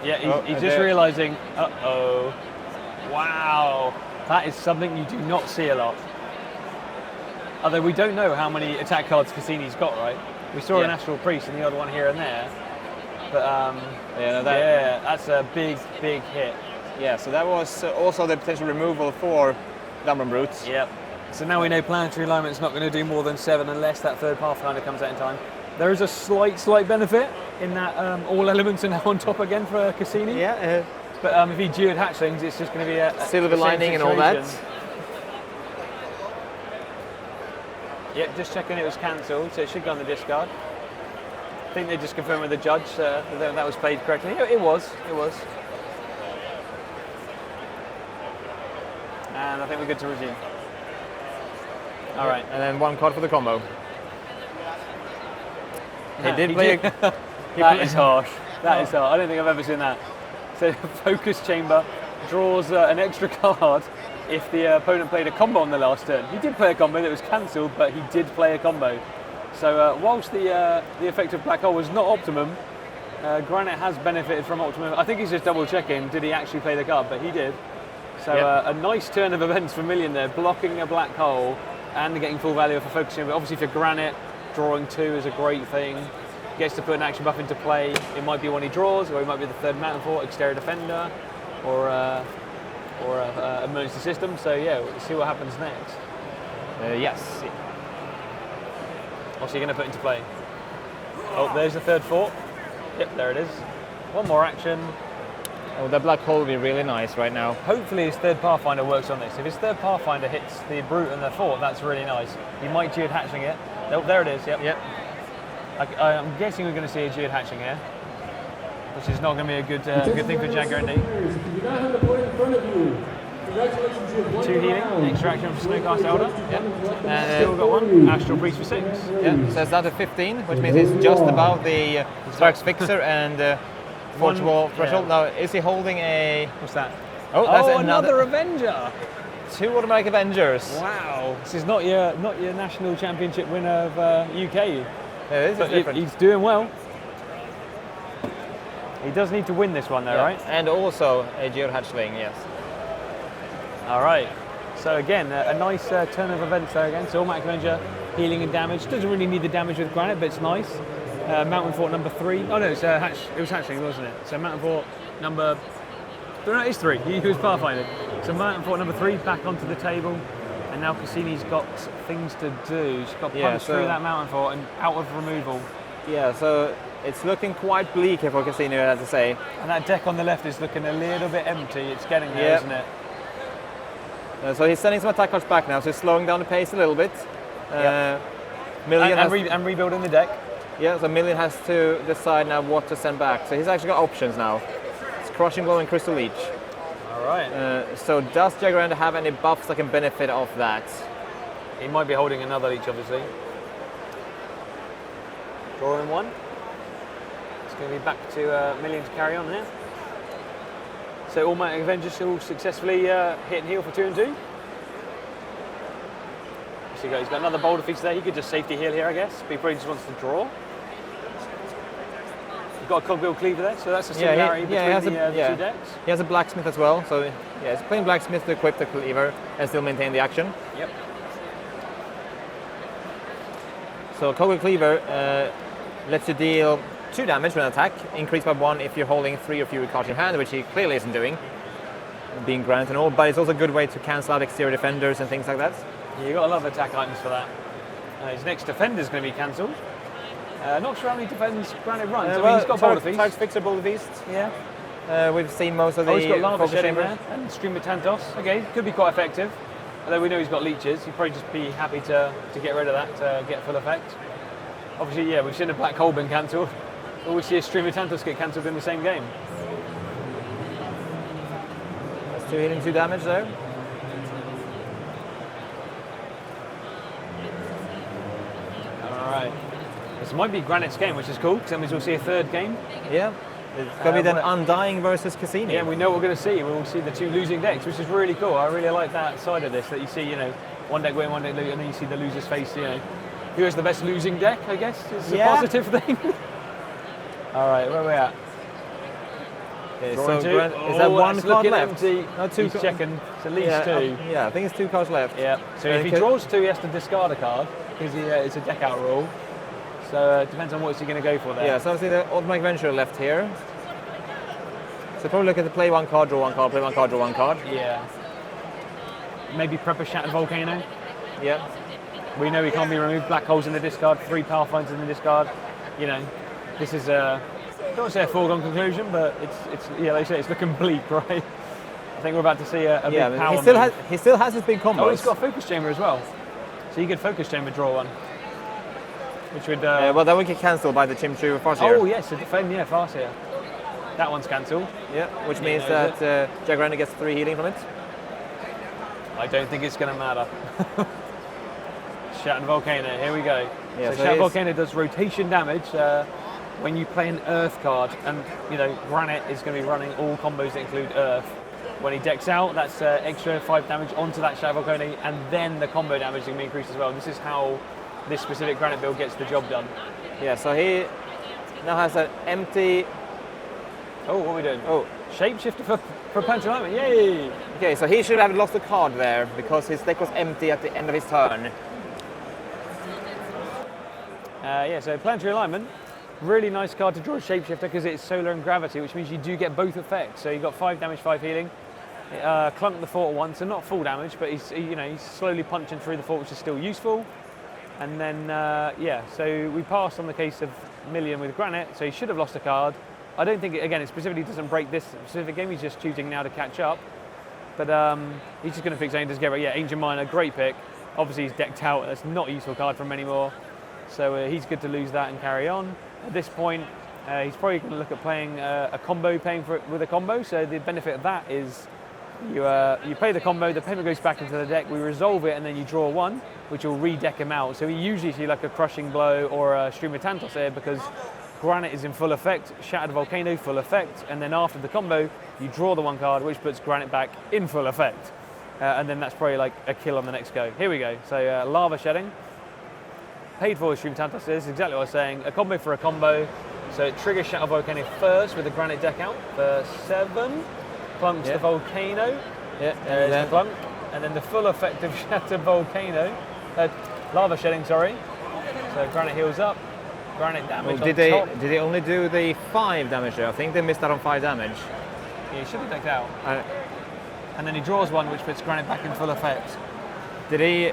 Speaker 1: Yeah, he's just realising, uh-oh. Wow. That is something you do not see a lot. Although we don't know how many attack cards Cassini's got, right? We saw an Astral Priest and the other one here and there. But that's a big, big hit.
Speaker 2: Yeah, so that was also the potential removal for Umbran Brute.
Speaker 1: Yep. So now we know Planetary Alignment's not going to do more than 7 unless that 3rd Pathfinder comes out in time. There is a slight benefit in that all elements are now on top again for Cassini.
Speaker 2: Yeah.
Speaker 1: But if he geared hatchlings, it's just going to be a
Speaker 2: Silver Lining and all that.
Speaker 1: Yep, just checking it was cancelled, so it should go on the discard. I think they just confirmed with the judge that was played correctly. It was. And I think we're good to resume. All right.
Speaker 2: And then 1 card for the combo.
Speaker 1: He did play. That is harsh. That is harsh. I don't think I've ever seen that. So Focus Chamber draws an extra card if the opponent played a combo on the last turn. He did play a combo that was cancelled, but he did play a combo. So whilst the effect of Black Hole was not optimum, Granite has benefited from optimum. I think he's just double checking, did he actually play the card? But he did. So a nice turn of events for Milyon there, blocking a Black Hole and getting full value for Focus Chamber. Obviously for Granite, drawing 2 is a great thing. Gets to put an action buff into play. It might be one he draws, or it might be the third Mountain Fort, exterior defender, or emergency system. So yeah, we'll see what happens next.
Speaker 2: Yes.
Speaker 1: What's he going to put into play? Oh, there's the third fort. Yep, there it is. One more action.
Speaker 2: Oh, the black hole will be really nice right now.
Speaker 1: Hopefully his third Pathfinder works on this. If his third Pathfinder hits the Brute and the Fort, that's really nice. He might Geode Hatchling it. Oh, there it is, yep. I'm guessing we're going to see a Geode Hatchling here, which is not going to be a good thing for Jaguarandi.
Speaker 4: You now have the point in front of you. Congratulations, you have
Speaker 1: 2 healing, extra action from Snowcast Elder. Yep. And still got 1. Astral Priest for 6.
Speaker 2: Yeah, so it's down to 15, which means it's just above the Stark's Fixer and Forge Wall threshold. Now, is he holding a...
Speaker 1: What's that?
Speaker 2: Oh, that's
Speaker 1: another Avenger!
Speaker 2: 2 automatic Avengers.
Speaker 1: Wow. This is not your national championship winner of UK.
Speaker 2: It is,
Speaker 1: but
Speaker 2: different.
Speaker 1: He's doing well. He does need to win this one though, right?
Speaker 2: And also a Geode Hatchling, yes.
Speaker 1: All right. So again, a nice turn of events there again. So automatic Avenger, healing and damage. Doesn't really need the damage with Granite, but it's nice. Mountain Fort number 3. Oh no, it was Hatchling, wasn't it? So Mountain Fort number... No, it is 3. He was Pathfinder. So Mountain Fort number 3 back onto the table. And now Cassini's got things to do. She's got to punch through that Mountain Fort and out of removal.
Speaker 2: Yeah, so it's looking quite bleak here for Cassini, I have to say.
Speaker 1: And that deck on the left is looking a little bit empty. It's getting there, isn't it?
Speaker 2: So he's sending some attack cards back now, so he's slowing down the pace a little bit. Milyon
Speaker 1: and rebuilding the deck.
Speaker 2: Yeah, so Milyon has to decide now what to send back. So he's actually got options now. It's Crushing Blow and Crystal Leech.
Speaker 1: All right.
Speaker 2: So does Jaguarandi have any buffs that can benefit off that?
Speaker 1: He might be holding another leech, obviously. Drawing 1. It's going to be back to Milyon to carry on here. So automatic Avengers will successfully hit and heal for 2 and 2. So he's got another boulder feature there. He could just safety heal here, I guess. But he probably just wants to draw. You've got a Cogwheel Cleaver there, so that's a similarity between the 2 decks.
Speaker 2: He has a Blacksmith as well, so yeah, it's playing Blacksmith to equip the Cleaver and still maintain the action.
Speaker 1: Yep.
Speaker 2: So Cogwheel Cleaver lets you deal 2 damage when attack, increased by 1 if you're holding 3 or fewer cards in hand, which he clearly isn't doing, being Granite and all, but it's also a good way to cancel out exterior defenders and things like that.
Speaker 1: Yeah, you've got a lot of attack items for that. His next defender is going to be cancelled. Not sure how many defends Granite runs. I mean, he's got Boulder Feast.
Speaker 2: Stark's Fixer, Boulder Feast.
Speaker 1: Yeah.
Speaker 2: We've seen most of the
Speaker 1: he's got Lava
Speaker 2: Focus
Speaker 1: Shedding
Speaker 2: Chamber.
Speaker 1: there, and Stream of Tantos. Okay, could be quite effective. Although we know he's got leeches, he'd probably just be happy to get rid of that to get full effect. Obviously, yeah, we've seen a Black Hole been cancelled. Or we see a Stream of Tantos get cancelled in the same game.
Speaker 2: That's 2 healing, 2 damage there.
Speaker 1: Alright. This might be Granite's game, which is cool, because that means we'll see a 3rd game.
Speaker 2: Yeah. It's going to be then Undying versus Cassini.
Speaker 1: Yeah, we know what we're going to see. We will see the 2 losing decks, which is really cool. I really like that side of this, that you see, one deck win, one deck lose, and then you see the loser's face, who has the best losing deck, I guess, is a positive thing. All right, where are we at?
Speaker 2: Okay, so is that 1 card left?
Speaker 1: Empty.
Speaker 2: No, 2
Speaker 1: He's checking. It's at least 2.
Speaker 2: Yeah, I think it's 2 cards left.
Speaker 1: Yeah. So if he draws 2, he has to discard a card because it's a deck out rule. So it depends on what's he going to go for there.
Speaker 2: Yeah. So obviously the automatic Venture left here. So probably look at the play 1 card, draw 1 card, play 1 card, draw 1 card.
Speaker 1: Yeah. Maybe prep a Shattered Volcano.
Speaker 2: Yeah.
Speaker 1: We know he can't be removed. Black holes in the discard, 3 Pathfinders in the discard. This is I don't want to say a foregone conclusion, but it's they say it's looking bleak, right? I think we're about to see a big power move.
Speaker 2: He still has his big combos.
Speaker 1: Oh, he's got a Focus Chamber as well. So you could Focus Chamber draw 1. Which would...
Speaker 2: well, that would get cancelled by the Chimchu Farseer.
Speaker 1: Oh, yes, a defend, Farseer. That one's cancelled.
Speaker 2: Yeah, which means that Jaguarandi gets 3 healing from it.
Speaker 1: I don't think it's going to matter. Shattered Volcano, here we go.
Speaker 2: Yeah,
Speaker 1: so Shattered Volcano does rotation damage when you play an Earth card, and Granite is going to be running all combos that include Earth. When he decks out, that's extra 5 damage onto that Shattered Volcano, and then the combo damage is going to be increased as well. This is how this specific Granite build gets the job done.
Speaker 2: Yeah, so he now has an empty...
Speaker 1: Oh, what are we doing? Oh, Shapeshifter for Punch Alignment, yay!
Speaker 2: Okay, so he should have lost a card there because his deck was empty at the end of his turn.
Speaker 1: So planetary alignment, really nice card to draw a shapeshifter because it's solar and gravity, which means you do get both effects. So you've got 5 damage, 5 healing. Clunk the fort at once, so not full damage, but he's slowly punching through the fort, which is still useful. And then so we passed on the case of Milyon with Granite, so he should have lost a card. I don't think it specifically doesn't break this specific game. He's just choosing now to catch up. But he's just going to fix Angels Together. Yeah, Ancient Miner, great pick. Obviously he's decked out. That's not a useful card for him anymore. So he's good to lose that and carry on. At this point, he's probably going to look at playing a combo, paying for it with a combo. So the benefit of that is you play the combo, the payment goes back into the deck, we resolve it, and then you draw 1, which will re-deck him out. So we usually see like a Crushing Blow or a Stream of Tantos here because Granite is in full effect, Shattered Volcano full effect, and then after the combo, you draw the 1 card, which puts Granite back in full effect. And then that's probably like a kill on the next go. Here we go. So Lava Shedding. Paid for Stream of Tantos. This is exactly what I was saying. A combo for a combo. So it triggers Shattered Volcano first with the Granite deck out for 7. Clunks the Volcano. Yeah, there's the clunk. And then the full effect of Shattered Volcano. Lava Shedding, sorry. So Granite heals up. Granite damage
Speaker 2: did they only do the 5 damage there? I think they missed out on 5 damage.
Speaker 1: Yeah, he should have decked out. And then he draws 1, which puts Granite back in full effect.
Speaker 2: Did he?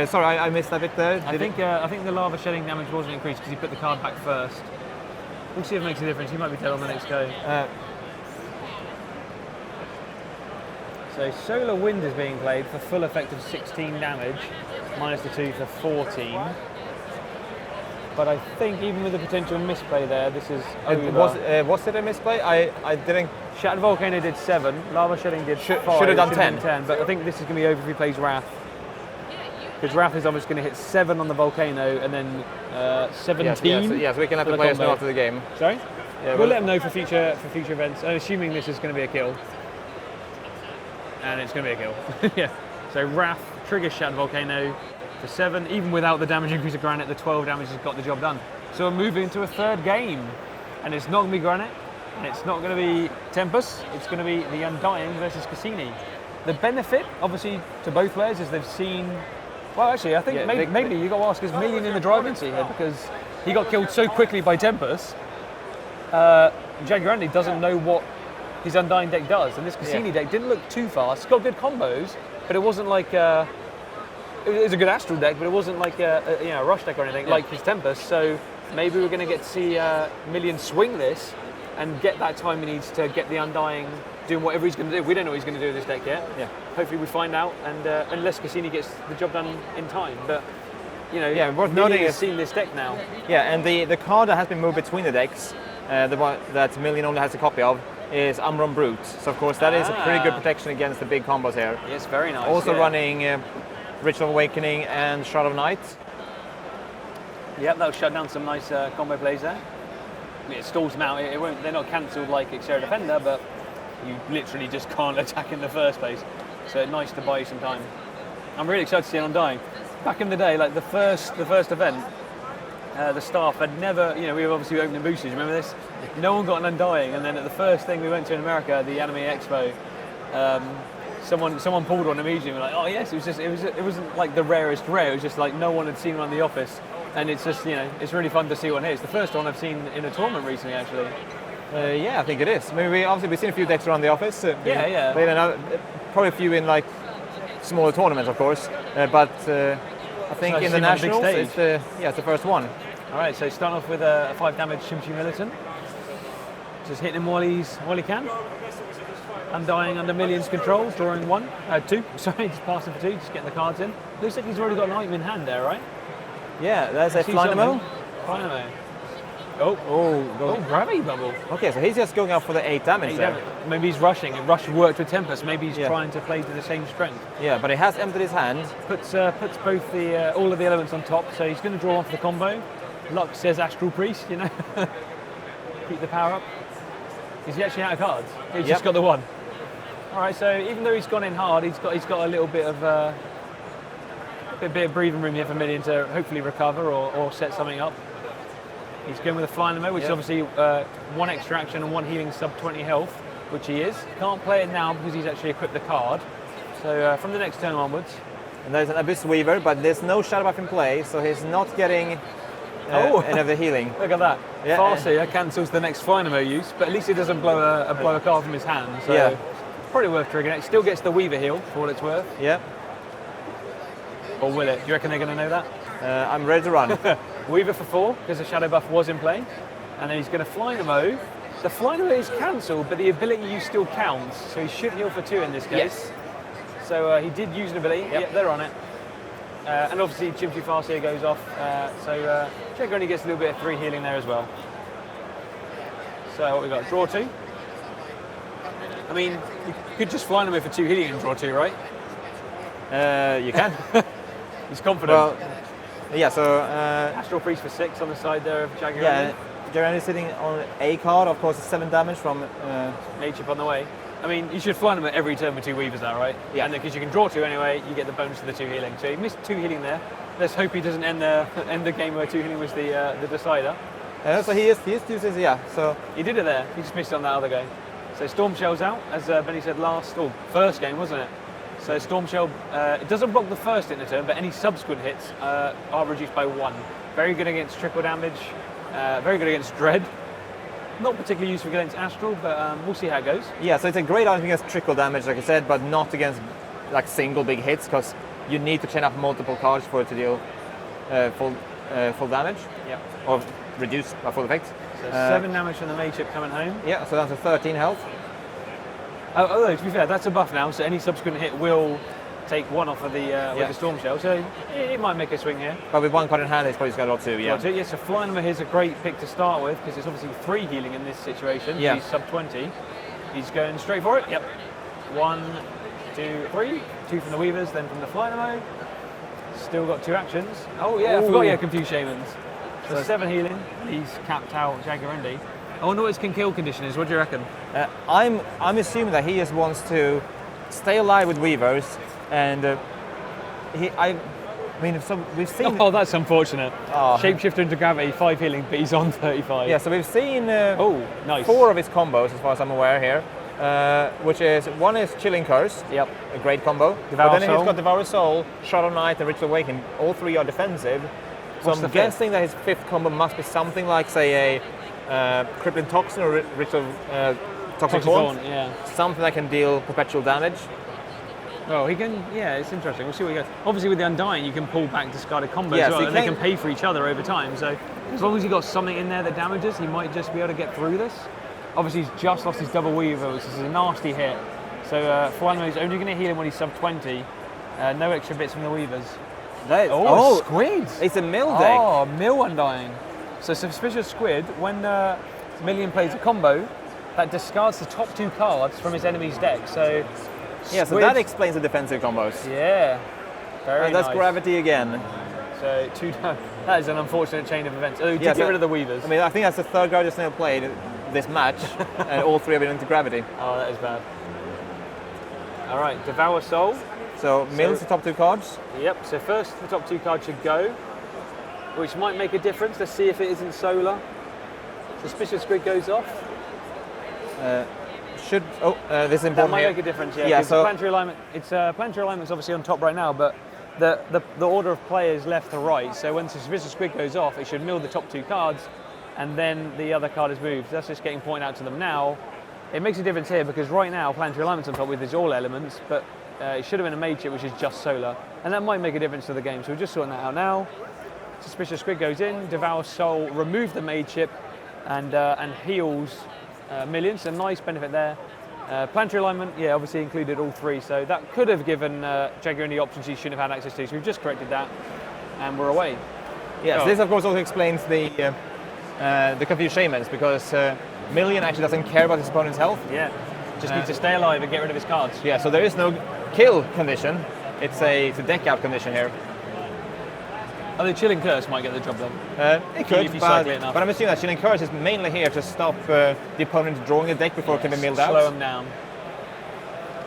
Speaker 2: Sorry, I missed that bit there.
Speaker 1: I think the Lava Shedding damage wasn't increased because he put the card back first. We'll see if it makes a difference. He might be dead on the next go. So Solar Wind is being played for full effect of 16 damage, minus the 2 for 14. But I think even with the potential misplay there, this is over.
Speaker 2: Was it a misplay? I didn't.
Speaker 1: Shattered Volcano did 7, Lava Shedding did 5.
Speaker 2: Should have done 10.
Speaker 1: But I think this is going to be over if he plays Wrath. Because Wrath is almost going to hit 7 on the Volcano and then 17.
Speaker 2: Yes, we can let the players know after the game.
Speaker 1: Sorry?
Speaker 2: Yeah,
Speaker 1: we'll let them know for future events. I'm assuming this is going to be a kill. And it's going to be a kill. Yeah. So Wrath triggers Shattered Volcano for 7. Even without the damage increase of Granite, the 12 damage has got the job done. So we're moving into a 3rd game. And it's not going to be Granite. And it's not going to be Tempest. It's going to be the Undying versus Cassini. The benefit, obviously, to both players is they've seen... Well, actually, I think maybe you got to ask, is Milyon in the driving seat here? Because he got killed so quickly by Tempest. Jaguarandi doesn't know what his Undying deck does. And this Cassini deck didn't look too fast. It's got good combos, but it wasn't like... it was a good Astral deck, but it wasn't like a rush deck or anything like his Tempest. So maybe we're going to get to see Milyon swing this and get that time he needs to get the Undying doing whatever he's going to do. We don't know what he's going to do with this deck yet. Yeah. Hopefully we find out, and unless Cassini gets the job done in time. But
Speaker 2: worth noting
Speaker 1: has seen this deck now.
Speaker 2: Yeah, and the card that has been moved between the decks, the one that Milyon only has a copy of, is Amron Brute. So of course that is a pretty good protection against the big combos here.
Speaker 1: Yes, very nice.
Speaker 2: Also running Ritual of Awakening and Shroud of Night.
Speaker 1: Yep, that'll shut down some nice combo plays there. It stalls them out. They're not cancelled like Exterior Defender, but you literally just can't attack in the first place. So it's nice to buy you some time. I'm really excited to see Undying. Back in the day, like the first event, the staff had never, we were obviously opening boosters. Remember this? No one got an Undying, and then at the first thing we went to in America, the Anime Expo, someone pulled one immediately. We're like, oh yes, it wasn't like the rarest rare. It was just like no one had seen one in the office. And it's just, it's really fun to see one here. It's the first one I've seen in a tournament recently, actually.
Speaker 2: Yeah, I think it is. I mean, we've seen a few decks around the office.
Speaker 1: Yeah.
Speaker 2: Probably a few in like smaller tournaments, of course. But I think in the nationals, it's the first one.
Speaker 1: All right, so starting off with a 5 damage Shimchi Militant. Just hitting him while he can. Undying under Milyon's control, drawing 2. Sorry, just passing for 2, just getting the cards in. Looks like he's already got an item in hand there, right?
Speaker 2: Yeah, there's a Flynamo.
Speaker 1: Oh, Gravity Bubble.
Speaker 2: Okay, so he's just going up for the 8 damage there.
Speaker 1: Maybe he's rushing. Rush worked with Tempest. Maybe he's trying to play to the same strength.
Speaker 2: Yeah, but he has emptied his hand.
Speaker 1: Puts both the all of the elements on top, so he's going to draw one for the combo. Luck says Astral Priest, Keep the power up. Is he actually out of cards? He's just got the 1. All right, so even though he's gone in hard, he's got a little bit of a bit of breathing room here for Milyon to hopefully recover or set something up. He's going with a Flynamo, which is obviously 1 extra action and 1 healing sub 20 health, which he is. Can't play it now because he's actually equipped the card. So from the next turn onwards.
Speaker 2: And there's an Abyss Weaver, but there's no Shadow Buff in play, so he's not getting and of the healing.
Speaker 1: Look at that.
Speaker 2: Yeah.
Speaker 1: Farseer cancels the next Flynamo use, but at least it doesn't blow a card from his hand. So
Speaker 2: Yeah.
Speaker 1: probably worth triggering it. Still gets the Weaver heal for what it's worth.
Speaker 2: Yeah.
Speaker 1: Or will it? Do you reckon they're going to know that?
Speaker 2: I'm ready to run.
Speaker 1: Weaver for 4, because the shadow buff was in play. And then he's going to Flynamo. The Flynamo is cancelled, but the ability use still counts. So he should heal for 2 in this case.
Speaker 2: Yes.
Speaker 1: So he did use an ability.
Speaker 2: Yep.
Speaker 1: Yep, they're on it. And obviously Chimchi Farseer goes off. So Jaguarandi gets a little bit of 3 healing there as well. So what we got? Draw 2. I mean, you could just Flynamo for 2 healing and draw 2, right?
Speaker 2: You can.
Speaker 1: He's confident.
Speaker 2: Well, yeah, so...
Speaker 1: Astral Priest for 6 on the side there of Jaguarandi.
Speaker 2: yeah, Jaguarandi is sitting on a card, of course, it's 7 damage from...
Speaker 1: Mage chip on the way. I mean, you should fly them at every turn with 2 Weavers now, right?
Speaker 2: Yeah.
Speaker 1: And because you can draw 2 anyway, you get the bonus of the 2 healing. So he missed 2 healing there. Let's hope he doesn't end the game where 2 healing was the decider.
Speaker 2: so he is uses, yeah, so...
Speaker 1: He did it there. He just missed it on that other game. So Storm Shell's out, as Benny said first game, wasn't it? So Storm Shell, it doesn't block the first hit in the turn, but any subsequent hits are reduced by 1. Very good against triple damage. Very good against Dread. Not particularly useful against Astral, but we'll see how it goes.
Speaker 2: Yeah, so it's a great item against trickle damage, like I said, but not against like single big hits, because you need to chain up multiple cards for it to deal full damage.
Speaker 1: Yeah.
Speaker 2: Or reduce full effect.
Speaker 1: So 7 damage from the Mage Chip coming home.
Speaker 2: Yeah, so down to 13 health.
Speaker 1: Although, to be fair, that's a buff now, so any subsequent hit will take 1 off of the with the Storm Shell, so it might make a swing here.
Speaker 2: But with 1 card in hand, he's probably got a lot too, yeah.
Speaker 1: Yes, so Flynamo here's a great pick to start with, because it's obviously 3 healing in this situation.
Speaker 2: Yeah.
Speaker 1: He's sub 20. He's going straight for it. Yep. 1, 2, 3. 2 from the Weavers, then from the Flynamo. Still got 2 actions. Oh yeah, I forgot you had Confused Shamans. So 7 healing. He's capped out Jaguarandi. I wonder what his can kill condition is. What do you reckon?
Speaker 2: I'm assuming that he just wants to stay alive with Weavers, and we've seen.
Speaker 1: Oh, that's unfortunate.
Speaker 2: Oh.
Speaker 1: Shapeshifter into gravity, 5 healing, but he's on 35.
Speaker 2: Yeah, so we've seen
Speaker 1: nice.
Speaker 2: 4 of his combos, as far as I'm aware here. Which is, one is Chilling Curse,
Speaker 1: Yep.
Speaker 2: a great combo.
Speaker 1: Devour
Speaker 2: but then
Speaker 1: Soul.
Speaker 2: he's got Devour Soul, Shadow Knight, and Ritual Awakening. All 3 are defensive. So
Speaker 1: What's
Speaker 2: I'm
Speaker 1: the fifth?
Speaker 2: guessing that his 5th combo must be something like, say, a Crippling Toxin or Ritual Toxic Haunt.
Speaker 1: Yeah.
Speaker 2: Something that can deal perpetual damage.
Speaker 1: Oh, he can. Yeah, it's interesting. We'll see what he goes. Obviously, with the Undying, you can pull back discarded combos
Speaker 2: Yeah,
Speaker 1: as
Speaker 2: so
Speaker 1: well,
Speaker 2: you
Speaker 1: and they
Speaker 2: can-
Speaker 1: can pay for each other over time. So as long as you've got something in there that damages, he might just be able to get through this. Obviously, he's just lost his double Weaver, which is a nasty hit. So Flynamo is only going to heal him when he's sub 20. No extra bits from the Weavers. Squid!
Speaker 2: It's a mill deck.
Speaker 1: Oh, Mill Undying. So Suspicious Squid, when Milyon plays a combo, that discards the top 2 cards from his enemy's deck. So
Speaker 2: Yeah, so
Speaker 1: Squid-
Speaker 2: that explains the defensive combos.
Speaker 1: yeah, very
Speaker 2: And that's
Speaker 1: nice.
Speaker 2: Gravity again.
Speaker 1: So 2 down. That is an unfortunate chain of events. Oh,
Speaker 2: Yeah,
Speaker 1: get
Speaker 2: so-
Speaker 1: rid of the Weavers.
Speaker 2: I mean, I think that's the 3rd Guardian Snail played this match, and all 3 have been into Gravity.
Speaker 1: Oh, that is bad. All right, Devour Soul.
Speaker 2: So mills the top 2 cards.
Speaker 1: Yep, so first the top 2 cards should go, which might make a difference. Let's see if it isn't solar. Suspicious Squid goes off.
Speaker 2: This is important
Speaker 1: That might
Speaker 2: here.
Speaker 1: make a difference, yeah.
Speaker 2: Yeah,
Speaker 1: 'cause
Speaker 2: so-
Speaker 1: the planetary alignment, planetary alignment's obviously on top right now, but the order of players left to right. So when Suspicious Squid goes off, it should mill the top 2 cards, and then the other card is moved. That's just getting pointed out to them now. It makes a difference here because right now planetary alignment's on top with its all elements, but it should have been a Mage Chip, which is just solar, and that might make a difference to the game. So we're just sorting that out now. Suspicious Squid goes in, Devour Soul, remove the Mage Chip, and heals Milyon. So nice benefit there. Planetary alignment, yeah, obviously included all 3, so that could have given Jaguarandi options he shouldn't have had access to. So we've just corrected that, and we're away.
Speaker 2: Yes,
Speaker 1: Oh.
Speaker 2: this of course also explains the Confused Shamans, because Milyon actually doesn't care about his opponent's health.
Speaker 1: Yeah, just needs to stay alive and get rid of his cards.
Speaker 2: Yeah, so there is no kill condition. It's a deck out condition here.
Speaker 1: Although Chilling Curse might get the job done.
Speaker 2: It
Speaker 1: If
Speaker 2: could,
Speaker 1: you
Speaker 2: but
Speaker 1: cycle it enough.
Speaker 2: I'm assuming that Chilling Curse is mainly here to stop the opponent drawing a deck before it can be milled
Speaker 1: Slow
Speaker 2: out.
Speaker 1: him down.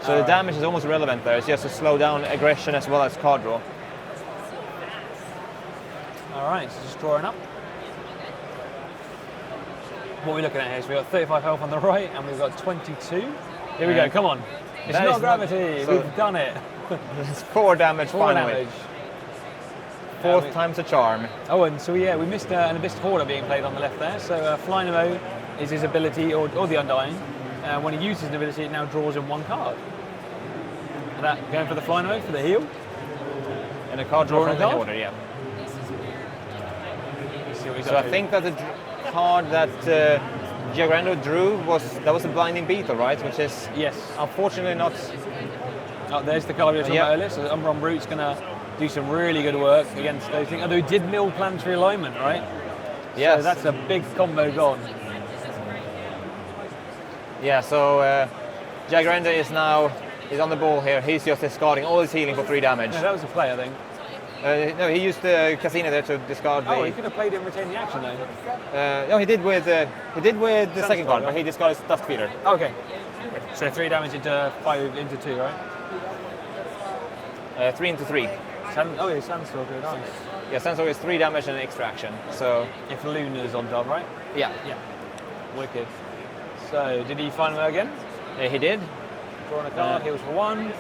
Speaker 2: So the damage is almost irrelevant there. It's just to slow down aggression as well as card draw.
Speaker 1: All right, so just drawing up. What are we looking at here? So we've got 35 health on the right, and we've got 22. Here we go, come on. It's
Speaker 2: that
Speaker 1: not
Speaker 2: is
Speaker 1: gravity,
Speaker 2: so-
Speaker 1: we've done it.
Speaker 2: It's 4 damage
Speaker 1: 4
Speaker 2: finally.
Speaker 1: damage.
Speaker 2: Fourth time's a charm.
Speaker 1: Oh, and so yeah, we missed an Abyss Hoarder being played on the left there. So Flynamo is his ability, or the Undying. When he uses an ability, it now draws in one card. And that going for the Flynamo for the heal.
Speaker 2: And a card draw from the
Speaker 1: card?
Speaker 2: order, yeah.
Speaker 1: Let's see what he's
Speaker 2: So
Speaker 1: up
Speaker 2: I
Speaker 1: to.
Speaker 2: think that the card that Jaguarandi drew was a Blinding Beetle, right? Which is
Speaker 1: Yes.
Speaker 2: unfortunately not.
Speaker 1: Oh, there's the card we were talking
Speaker 2: Yeah.
Speaker 1: about earlier. So Umbron Brute's going to do some really good work against those things. Although he did mill Planetary Alignment, right?
Speaker 2: Yes.
Speaker 1: So that's a big combo gone.
Speaker 2: Yeah. So Jaguarandi is on the ball here. He's just discarding all his healing for 3 damage.
Speaker 1: No, that was a play, I think.
Speaker 2: No, he used Cassini there to discard
Speaker 1: Oh, he
Speaker 2: the.
Speaker 1: could have played it and retained the action though.
Speaker 2: No, he did with the second card,
Speaker 1: Sunstorm.
Speaker 2: but he discarded Stuffed Feeder.
Speaker 1: Okay. So 3 damage into 5 into 2, right?
Speaker 2: 3 into 3.
Speaker 1: Oh yeah, Sandstalker, nice.
Speaker 2: Yeah, Sensor is 3 damage and an extra action. So
Speaker 1: If Luna's on top, right?
Speaker 2: yeah,
Speaker 1: Yeah. Wicked. So did he find him again?
Speaker 2: he did.
Speaker 1: Drawing a card, heals for 1.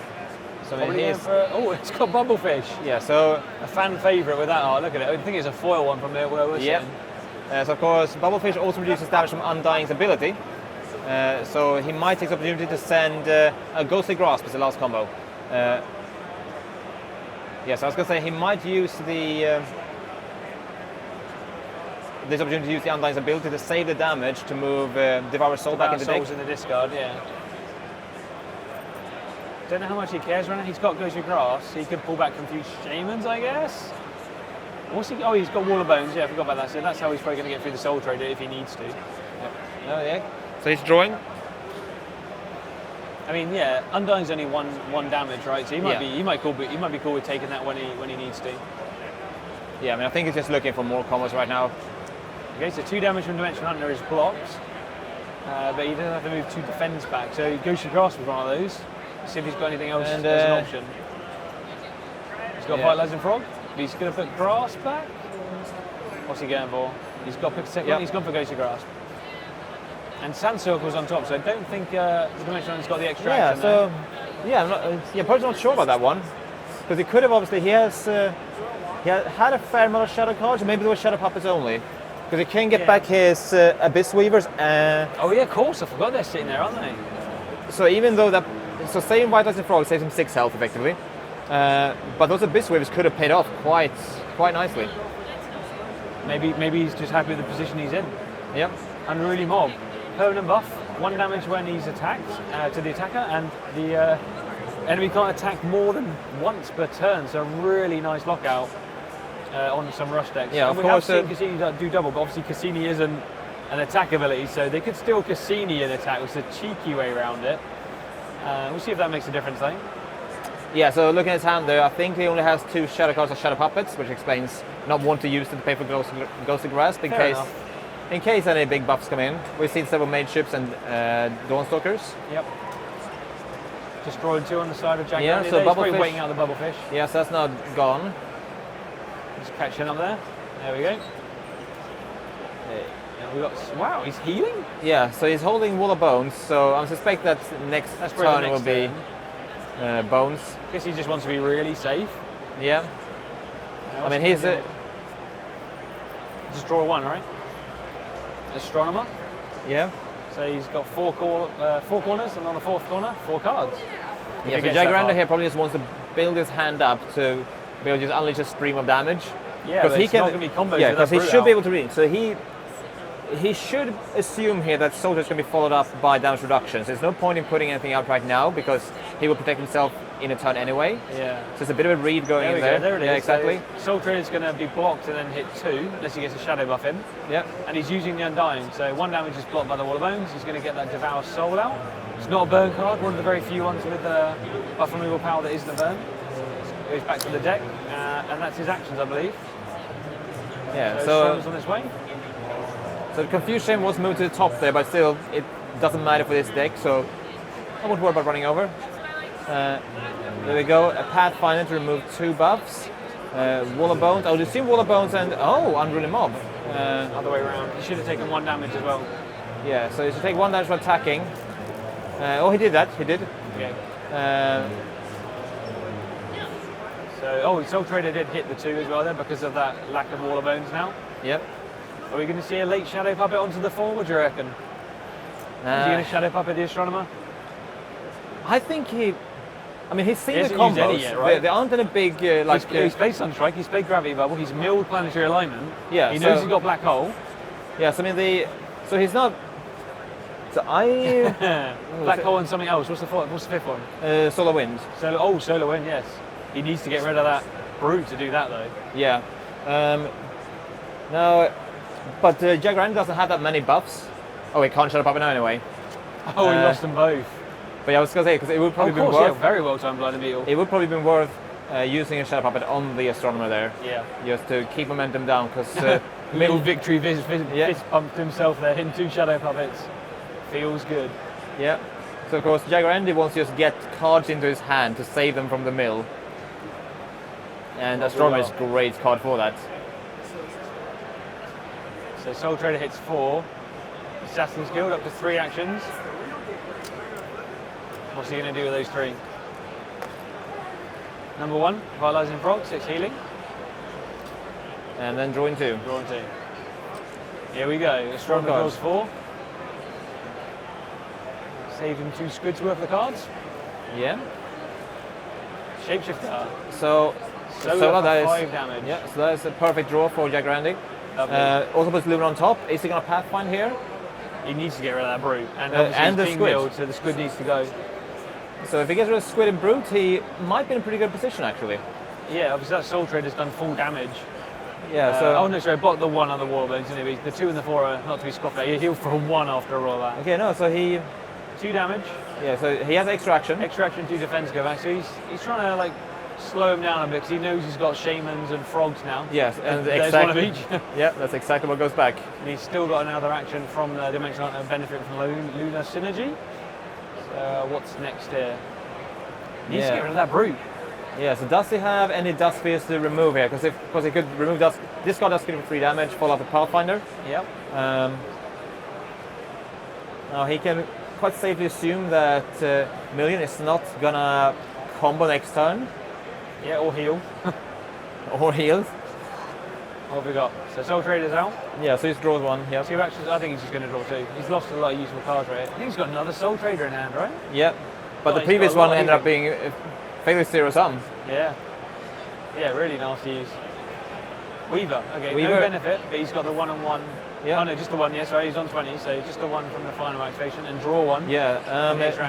Speaker 2: So
Speaker 1: Probably
Speaker 2: he's
Speaker 1: going for, oh, it's got Bubblefish.
Speaker 2: yeah. So
Speaker 1: A fan favourite with that art, look at it. I think it's a foil one from there where we're
Speaker 2: yeah.
Speaker 1: sitting.
Speaker 2: So of course, Bubblefish also reduces damage from Undying's ability. So he might take the opportunity to send a Ghostly Grasp as the last combo. Yes, I was going to say he might use this opportunity to use the Undying's ability to save the damage to move Devour Soul back into the deck.
Speaker 1: Souls in the discard, yeah. Don't know how much he cares right now. He's got Ghostly Grass. He could pull back Confused Shamans, I guess. What's he? Oh, he's got Wall of Bones. Yeah, I forgot about that. So that's how he's probably going to get through the Soul Trader if he needs to.
Speaker 2: Oh yeah. So he's drawing.
Speaker 1: I mean, yeah, Undying's only one damage, right? So he might
Speaker 2: Yeah.
Speaker 1: be cool with taking that when he needs to.
Speaker 2: Yeah, I mean I think he's just looking for more combos right now.
Speaker 1: Okay, so 2 damage from Dimension Hunter is blocked, but he doesn't have to move 2 defense back. So Ghostly Grasp was one of those. See if he's got anything else
Speaker 2: And,
Speaker 1: as an option. He's got
Speaker 2: yeah.
Speaker 1: Vitalizing Frog. He's going to put Grass back. What's he going for? He's got to pick a second
Speaker 2: Yep.
Speaker 1: one. He's gone for Ghostly Grasp. And Sand Circle's on top, so I don't think the Dimension Hunter's got the extra
Speaker 2: Yeah,
Speaker 1: action
Speaker 2: so
Speaker 1: there.
Speaker 2: yeah, I'm probably not sure about that one because he could have obviously he had a fair amount of shadow cards, or maybe there was shadow puppets only because he can get
Speaker 1: Yeah.
Speaker 2: back his Abyss Weavers.
Speaker 1: Oh yeah, of course. I forgot they're sitting there, aren't they?
Speaker 2: So even though saving Vitalizing Frog saves him 6 health effectively, but those Abyss Weavers could have paid off quite nicely.
Speaker 1: Maybe he's just happy with the position he's in.
Speaker 2: Yep.
Speaker 1: Unruly Mob. Permanent buff, 1 damage when he's attacked to the attacker, and the enemy can't attack more than once per turn, so a really nice lockout on some rush decks.
Speaker 2: Yeah,
Speaker 1: and
Speaker 2: of
Speaker 1: we
Speaker 2: course,
Speaker 1: have seen Cassini do double, but obviously Cassini isn't an attack ability, so they could still Cassini an attack, which is a cheeky way around it. We'll see if that makes a difference though.
Speaker 2: Yeah, so looking at his hand there, I think he only has 2 shadow cards of shadow puppets, which explains not wanting to use them to pay for Ghostly Grasp
Speaker 1: Fair enough.
Speaker 2: in case any big buffs come in. We've seen several mage ships and Dawnstalkers.
Speaker 1: Yep. Just drawing 2 on the side of Jaguarandi.
Speaker 2: Yeah, so
Speaker 1: He's probably
Speaker 2: Bubblefish-
Speaker 1: waiting out the Bubblefish.
Speaker 2: Yes, that's now gone.
Speaker 1: Just catching up there. There we go. And we got, wow, he's healing?
Speaker 2: Yeah, so he's holding Wall of Bones, so I suspect that next
Speaker 1: That's probably the
Speaker 2: turn will
Speaker 1: next
Speaker 2: be Bones.
Speaker 1: Guess he just wants to be really safe.
Speaker 2: Yeah. I mean, he's
Speaker 1: just draw 1, right? Astronomer.
Speaker 2: yeah.
Speaker 1: So he's got 4 corners, and on the 4th corner, 4 cards.
Speaker 2: Yeah,
Speaker 1: If
Speaker 2: so
Speaker 1: he gets that
Speaker 2: Jaguarandi
Speaker 1: far.
Speaker 2: here probably just wants to build his hand up to be able to just unleash a stream of damage.
Speaker 1: Yeah, but it's not going to be combos
Speaker 2: Yeah,
Speaker 1: with
Speaker 2: because
Speaker 1: that
Speaker 2: he
Speaker 1: brute
Speaker 2: should be
Speaker 1: out.
Speaker 2: able to read. So he should assume here that soldiers can be followed up by damage reductions. There's no point in putting anything out right now because he will protect himself in a turn anyway.
Speaker 1: Yeah.
Speaker 2: So it's a bit of a read going
Speaker 1: There we
Speaker 2: in there.
Speaker 1: go, there it is.
Speaker 2: Yeah, exactly.
Speaker 1: So Soul Trader's going to be blocked and then hit 2, unless he gets a shadow buff in.
Speaker 2: Yeah.
Speaker 1: And he's using the Undying, so 1 damage is blocked by the Wall of Bones. He's going to get that Devour Soul out. It's not a burn card, one of the very few ones with buff removal power that isn't a burn. Goes back to the deck, and that's his actions, I believe.
Speaker 2: Yeah.
Speaker 1: So
Speaker 2: So
Speaker 1: Storm's on its way.
Speaker 2: the Confusion was moved to the top there, but still it doesn't matter for this deck. So I won't worry about running over. There we go. A Pathfinder to remove 2 buffs. Wall of Bones. I would assume Wall of Bones and Unruly Mob.
Speaker 1: Other way around. He should have taken 1 damage as well.
Speaker 2: Yeah, so he should take 1 damage for attacking. He did that. He did.
Speaker 1: Okay. So, Soul Trader did hit the 2 as well then because of that lack of wall of bones now.
Speaker 2: Yep.
Speaker 1: Are we going to see a late Shadow Puppet onto the 4? What do you reckon? Is he going to Shadow Puppet the Astronomer?
Speaker 2: I think he's seen the
Speaker 1: hasn't used
Speaker 2: combos.
Speaker 1: any yet, right?
Speaker 2: They aren't in a big
Speaker 1: He's played Sunstrike, he's played Gravity Bubble, he's milled Planetary Alignment.
Speaker 2: Yeah,
Speaker 1: he knows he's got Black Hole.
Speaker 2: Yes, I mean so he's not. So
Speaker 1: Black Hole and something else. What's the 5th one?
Speaker 2: Solar Wind.
Speaker 1: Solar Wind, yes. He needs to get rid of that brute to do that though.
Speaker 2: Yeah. No, but Jaguarandi doesn't have that many buffs. Oh, he can't shut up now anyway.
Speaker 1: Oh, he lost them both.
Speaker 2: But yeah, I was going to say, because it would probably be worth...
Speaker 1: Yeah, very well timed Blinding Beetle.
Speaker 2: It would probably be worth using a Shadow Puppet on the Astronomer there.
Speaker 1: Yeah.
Speaker 2: Just to keep momentum down, because...
Speaker 1: Little victory fist pumped himself there, hitting 2 Shadow Puppets. Feels good.
Speaker 2: Yeah. So of course, Jaguarandi wants to just get cards into his hand to save them from the mill. And Astronomer is a great card for that.
Speaker 1: So Soul Trader hits 4. Assassin's Guild up to 3 actions. What's he going to do with those 3? Number 1, Vitalizing Frog, 6 healing.
Speaker 2: And then drawing 2.
Speaker 1: Drawing 2. Here we go. Astronomer draws 4. Saving 2 squids worth of cards.
Speaker 2: Yeah.
Speaker 1: Shapeshifter.
Speaker 2: So
Speaker 1: Solar
Speaker 2: that is
Speaker 1: 5 damage.
Speaker 2: Yeah. So that is a perfect draw for Jaguarandi. Also puts Lumen on top. Is he going to Pathfind here?
Speaker 1: He needs to get rid of that brute. And
Speaker 2: the
Speaker 1: he's
Speaker 2: squid.
Speaker 1: milled, so the squid needs to go.
Speaker 2: So if he gets rid of Squid and Brute, he might be in a pretty good position actually.
Speaker 1: Yeah, obviously that Soul Trader's done full damage.
Speaker 2: Yeah, so...
Speaker 1: oh no, sorry, block the 1 on the Warbones, anyway. The 2 and the 4 are not to be scoffed at. He healed for 1 after a roll that.
Speaker 2: Okay, no, so he...
Speaker 1: 2 damage.
Speaker 2: Yeah, so he has extra action.
Speaker 1: Extra action, 2 defense go back. So he's trying to like slow him down a bit because he knows he's got Shamans and Frogs now.
Speaker 2: Yes, and
Speaker 1: there's one of each.
Speaker 2: Yeah, that's exactly what goes back.
Speaker 1: And he's still got another action from the Dimensional benefit from Lunar Synergy. So what's next here? He needs to get rid of that brute.
Speaker 2: Yeah, so does he have any Dust Spheres to remove here? Because he could remove Dust... This card does give him 3 damage, follow up with Pathfinder.
Speaker 1: Yep.
Speaker 2: Now he can quite safely assume that Milyon is not gonna combo next turn.
Speaker 1: Yeah, or heal.
Speaker 2: Or heal.
Speaker 1: What have we got? So Soul Trader's out.
Speaker 2: Yeah, so he's draws 1, yeah.
Speaker 1: 2 actions, I think he's just going to draw 2. He's lost a lot of useful cards right here. I think he's got another Soul Trader in hand, right?
Speaker 2: Yeah, but the previous one ended up being fairly zero-sum.
Speaker 1: Yeah. Yeah, really nasty use. Weaver, okay,
Speaker 2: Weaver.
Speaker 1: no benefit, but he's got the 1-on-1.
Speaker 2: Yeah.
Speaker 1: Oh no, just the 1, yeah, sorry, he's on 20, so just the 1 from the final activation and draw 1.
Speaker 2: Yeah,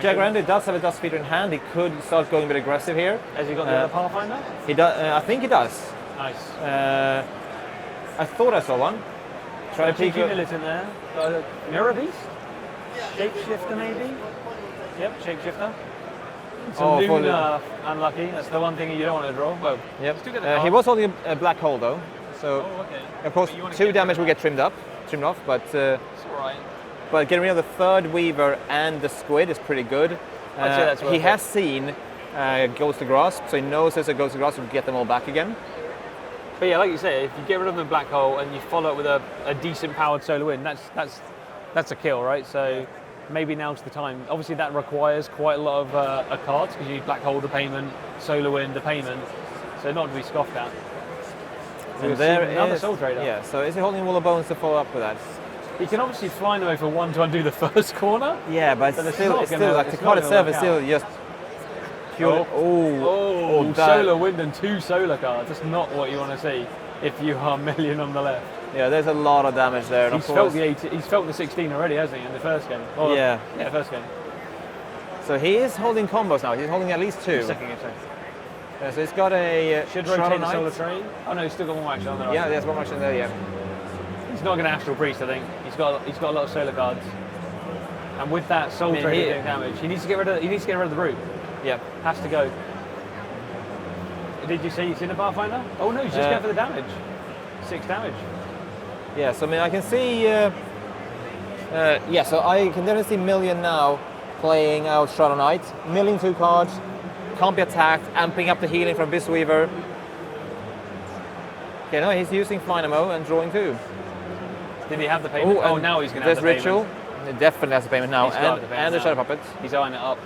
Speaker 2: Jaguarandi does have a Dust Feeder in hand. He could start going a bit aggressive here.
Speaker 1: Has he got the other Pathfinder?
Speaker 2: He does. I think he does.
Speaker 1: Nice.
Speaker 2: I thought I saw one.
Speaker 1: Try to peek Unilith in there. Mirror Beast? Shapeshifter maybe? Yep, Shapeshifter. Luna, unlucky. That's the one thing you don't want to draw. Well,
Speaker 2: yep. He was holding a Black Hole though, so of course 2 damage will get trimmed off. But
Speaker 1: it's alright.
Speaker 2: But getting rid of the 3rd Weaver and the Squid is pretty good.
Speaker 1: I'd say that's
Speaker 2: he has seen Ghost of Grasp, so he knows there's a Ghost of Grasp to get them all back again.
Speaker 1: But yeah, like you say, if you get rid of the Black Hole and you follow it with a decent powered Solar Wind, that's a kill, right? So maybe now's the time. Obviously that requires quite a lot of cards because you need Black Hole the payment, Solar Wind the payment, so not to be scoffed at. So
Speaker 2: and there
Speaker 1: another Soul Trader.
Speaker 2: Yeah, so is he holding Wall of Bones to follow up with that?
Speaker 1: He can obviously fly away for 1 to undo the first corner.
Speaker 2: Yeah, but it's still like the card itself is still just pure.
Speaker 1: Solar Wind and 2 solar cards. That's not what you want to see if you are Milyon on the left.
Speaker 2: Yeah, there's a lot of damage there.
Speaker 1: He's felt the 16 already, hasn't he, in the first game? Or,
Speaker 2: yeah,
Speaker 1: first game.
Speaker 2: So he is holding combos now. He's holding at least 2.
Speaker 1: Second game, sorry.
Speaker 2: Yeah, so he's got a
Speaker 1: should rotate the Solar Train. Oh no, he's still got 1 more action on the right.
Speaker 2: Yeah, there's 1 more action there. Yeah.
Speaker 1: He's not going to Astral Priest, I think. He's got a lot of solar cards. And with that Soul Trader doing damage, he needs to get rid of the brute.
Speaker 2: Yeah,
Speaker 1: has to go. Did you see he's in the Pathfinder? Oh no, he's just going for the damage. 6 damage.
Speaker 2: Yeah, so I mean I can see. So I can definitely see Milyon now playing out Shadow Knight, milling 2 cards, can't be attacked, amping up the healing from Beastweaver. Okay, no, he's using Flynamo and drawing 2.
Speaker 1: Did he have the payment? Oh, now he's going to have the payment.
Speaker 2: There's Ritual. He definitely has the payment now. And the Shadow Puppet.
Speaker 1: He's eyeing it up.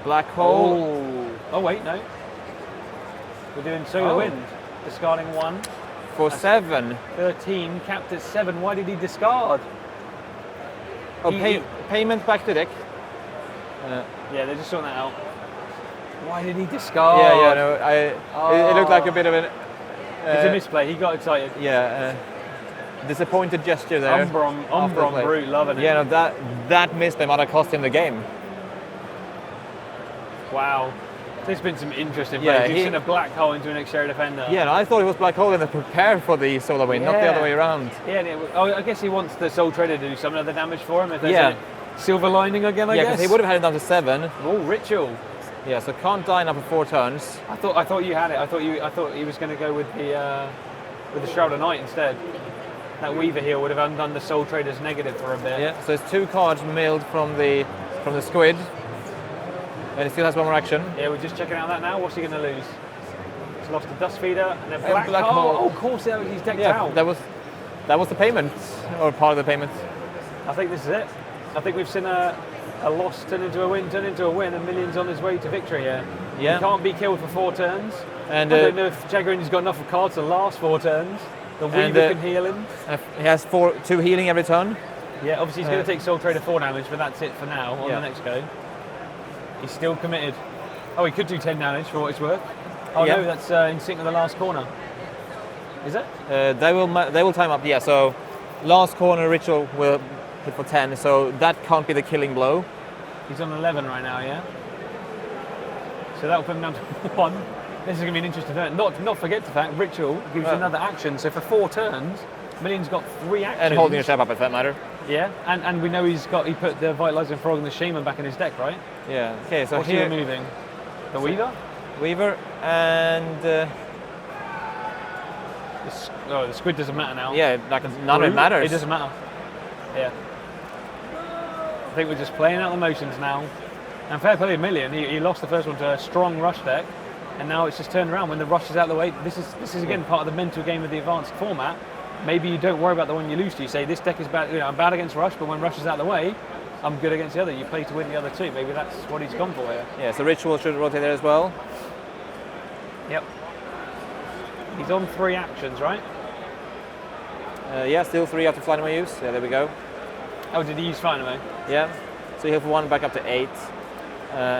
Speaker 2: Black Hole.
Speaker 1: Oh wait, no. We're doing Solar Wind. Discarding 1.
Speaker 2: For 7.
Speaker 1: 13, capped at 7. Why did he discard?
Speaker 2: Oh, payment back to deck.
Speaker 1: Yeah, they're just sorting that out. Why did he discard?
Speaker 2: Yeah, no, it looked like a bit of an...
Speaker 1: it's a misplay, he got excited.
Speaker 2: Yeah, disappointed gesture there.
Speaker 1: Umbron Brute, loving it.
Speaker 2: Yeah, no, that misplay might have cost him the game.
Speaker 1: Wow. There's been some interesting plays. You've seen a black hole into an exterior defender.
Speaker 2: Yeah, no, I thought it was black hole and they prepared for the Solar Wind, not the other way around.
Speaker 1: Yeah, I guess he wants the Soul Trader to do some other damage for him. If there's a silver lining again, I guess.
Speaker 2: Yeah, because he would have had it down to 7.
Speaker 1: Oh, Ritual.
Speaker 2: Yeah, so can't die now for 4 turns.
Speaker 1: I thought you had it. I thought he was going to go with the Shroud of Night instead. That Weaver here would have undone the Soul Trader's negative for a bit.
Speaker 2: Yeah, so it's 2 cards milled from the Squid. And he still has 1 more action.
Speaker 1: Yeah, we're just checking out that now. What's he going to lose? He's lost the Dust Feeder and then Black
Speaker 2: Hole.
Speaker 1: Hole. Oh, of course, he's decked out.
Speaker 2: that was the payment, or part of the payment.
Speaker 1: I think this is it. I think we've seen a loss turn into a win, and Milyon's on his way to victory here.
Speaker 2: Yeah.
Speaker 1: He can't be killed for 4 turns.
Speaker 2: And
Speaker 1: I don't know if Jaguarandi's got enough of cards to last 4 turns. The Weaver can heal him.
Speaker 2: He has 2 healing every turn.
Speaker 1: Yeah, obviously he's going to take Soul Trader 4 damage, but that's it for now on the next go. He's still committed. Oh, he could do 10 damage for what it's worth. Oh no, that's in sync with the last corner. Is it?
Speaker 2: They will time up, yeah, so last corner Ritual will hit for 10, so that can't be the killing blow.
Speaker 1: He's on 11 right now, yeah? So that'll put him down to 1. This is going to be an interesting turn. Not forget the fact, Ritual gives you another action, so for 4 turns, Milyon's got 3 actions.
Speaker 2: And holding a Shab up, if that matter.
Speaker 1: Yeah, and we know he put the Vitalizing Frog and the Shaman back in his deck, right?
Speaker 2: Yeah, okay, so
Speaker 1: what's
Speaker 2: here...
Speaker 1: he removing? The Weaver?
Speaker 2: Weaver, and...
Speaker 1: the Squid doesn't matter now.
Speaker 2: Yeah, none of it matters.
Speaker 1: It doesn't matter. Yeah. I think we're just playing out the motions now. And fair play to Milyon, he lost the first one to a strong rush deck, and now it's just turned around when the rush is out of the way. This is again part of the mental game of the advanced format. Maybe you don't worry about the one you lose to. You say, this deck is bad, I'm bad against rush, but when rush is out of the way, I'm good against the other. You play to win the other 2. Maybe that's what he's gone for here.
Speaker 2: Yeah, so Ritual should rotate there as well.
Speaker 1: Yep. He's on 3 actions, right?
Speaker 2: Yeah, still 3 after Flying Away use. Yeah, there we go.
Speaker 1: Oh, did he use Flying Away?
Speaker 2: Yeah. So he'll for 1 back up to 8.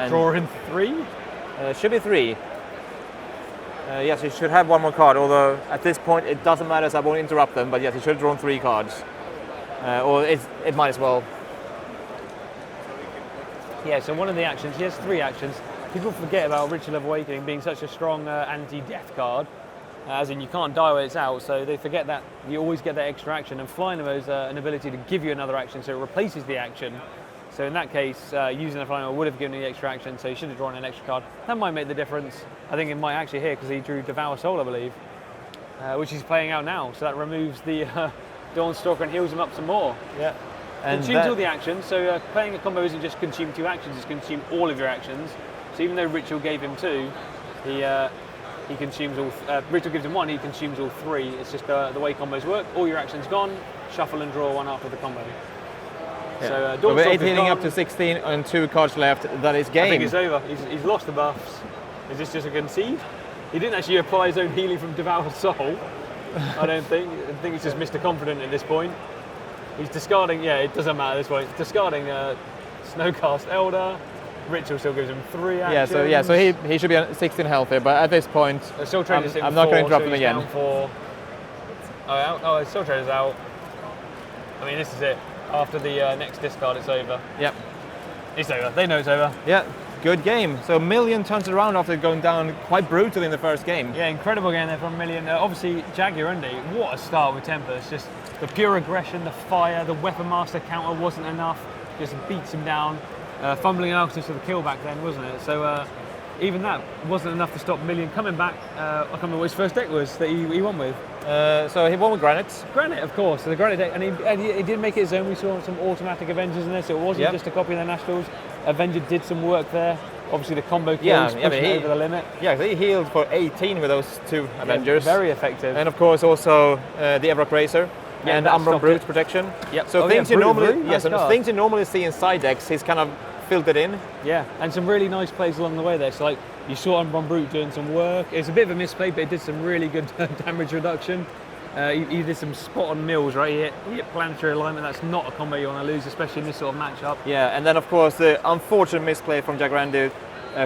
Speaker 1: Draw in 3?
Speaker 2: Should be 3. Yes, he should have 1 more card, although at this point it doesn't matter, so I won't interrupt them, but yes, he should have drawn 3 cards. Or it might as well.
Speaker 1: Yeah, so one of the actions, he has 3 actions. People forget about Ritual of Awakening being such a strong anti-death card, as in you can't die when it's out, so they forget that you always get that extra action, and Flying Away is an ability to give you another action, so it replaces the action. So in that case, using the Flying Away would have given you the extra action, so you should have drawn an extra card. That might make the difference. I think it might actually here, because he drew Devour Soul, I believe, which he's playing out now, so that removes the Dawnstalker and heals him up some more.
Speaker 2: Yeah. And
Speaker 1: consumes all the actions, so playing a combo isn't just consume 2 actions, it's consume all of your actions. So even though Ritual gave him 2, he consumes all. Ritual gives him 1, he consumes all 3. It's just the way combos work. All your actions gone, shuffle and draw 1 after the combo.
Speaker 2: Yeah.
Speaker 1: So
Speaker 2: with 8 healing up to 16 and 2 cards left, that is game.
Speaker 1: I think it's over. He's lost the buffs. Is this just a concede? He didn't actually apply his own healing from Devour Soul. I don't think. I think he's just Mr. Confident at this point. He's discarding, it doesn't matter at this point. Discarding Snowcast Elder. Ritual still gives him 3 actions.
Speaker 2: So he should be on 16 health here, but at this point, I'm not going to interrupt him again.
Speaker 1: Soul Trader's out. I mean, this is it. After the next discard, it's over.
Speaker 2: Yep.
Speaker 1: It's over. They know it's over.
Speaker 2: Yeah, good game. So Milyon turns it around after going down quite brutally in the first game.
Speaker 1: Yeah, incredible game there from Milyon. Obviously, Jaguarandi, what a start with Tempest. Just the pure aggression, the fire, the Weapon Master counter wasn't enough. Just beats him down. Fumbling out just for the kill back then, wasn't it? So even that wasn't enough to stop Milyon coming back. I can't remember what his first deck was that he won with.
Speaker 2: So he won with Granite.
Speaker 1: Granite, of course. So the Granite deck, and he did make it his own. We saw some automatic Avengers in there, so it wasn't just a copy of the Nationals. Avenger did some work there. Obviously the combo kills pushed over the limit.
Speaker 2: Yeah, he healed for 18 with those 2 Avengers.
Speaker 1: Very effective.
Speaker 2: And of course also the Evrock Racer. And Umbron Brute protection.
Speaker 1: Yep.
Speaker 2: So things you things you normally see in side decks, he's kind of filtered in.
Speaker 1: Yeah, and some really nice plays along the way there. So like You saw Umbron Brute doing some work. It's a bit of a misplay, but it did some really good damage reduction. He did some spot on mills, right? He hit planetary alignment. That's not a combo you want to lose, especially in this sort of matchup.
Speaker 2: Yeah, and then of course the unfortunate misplay from Jaguarandi,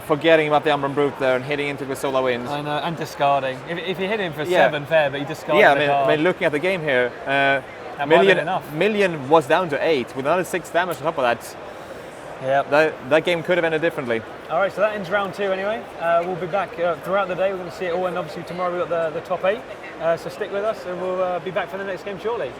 Speaker 2: forgetting about the Umbron Brute there and hitting into the Solar Winds.
Speaker 1: I know, and discarding. If he hit him for 7, fair, but he discarded the
Speaker 2: I
Speaker 1: card.
Speaker 2: mean, looking at the game here, Milyon was down to 8 with another 6 damage on top of that.
Speaker 1: Yeah,
Speaker 2: that game could have ended differently.
Speaker 1: All right, so that ends round 2 anyway. We'll be back throughout the day. We're going to see it all, and obviously tomorrow we've got the top 8. So stick with us, and we'll be back for the next game shortly.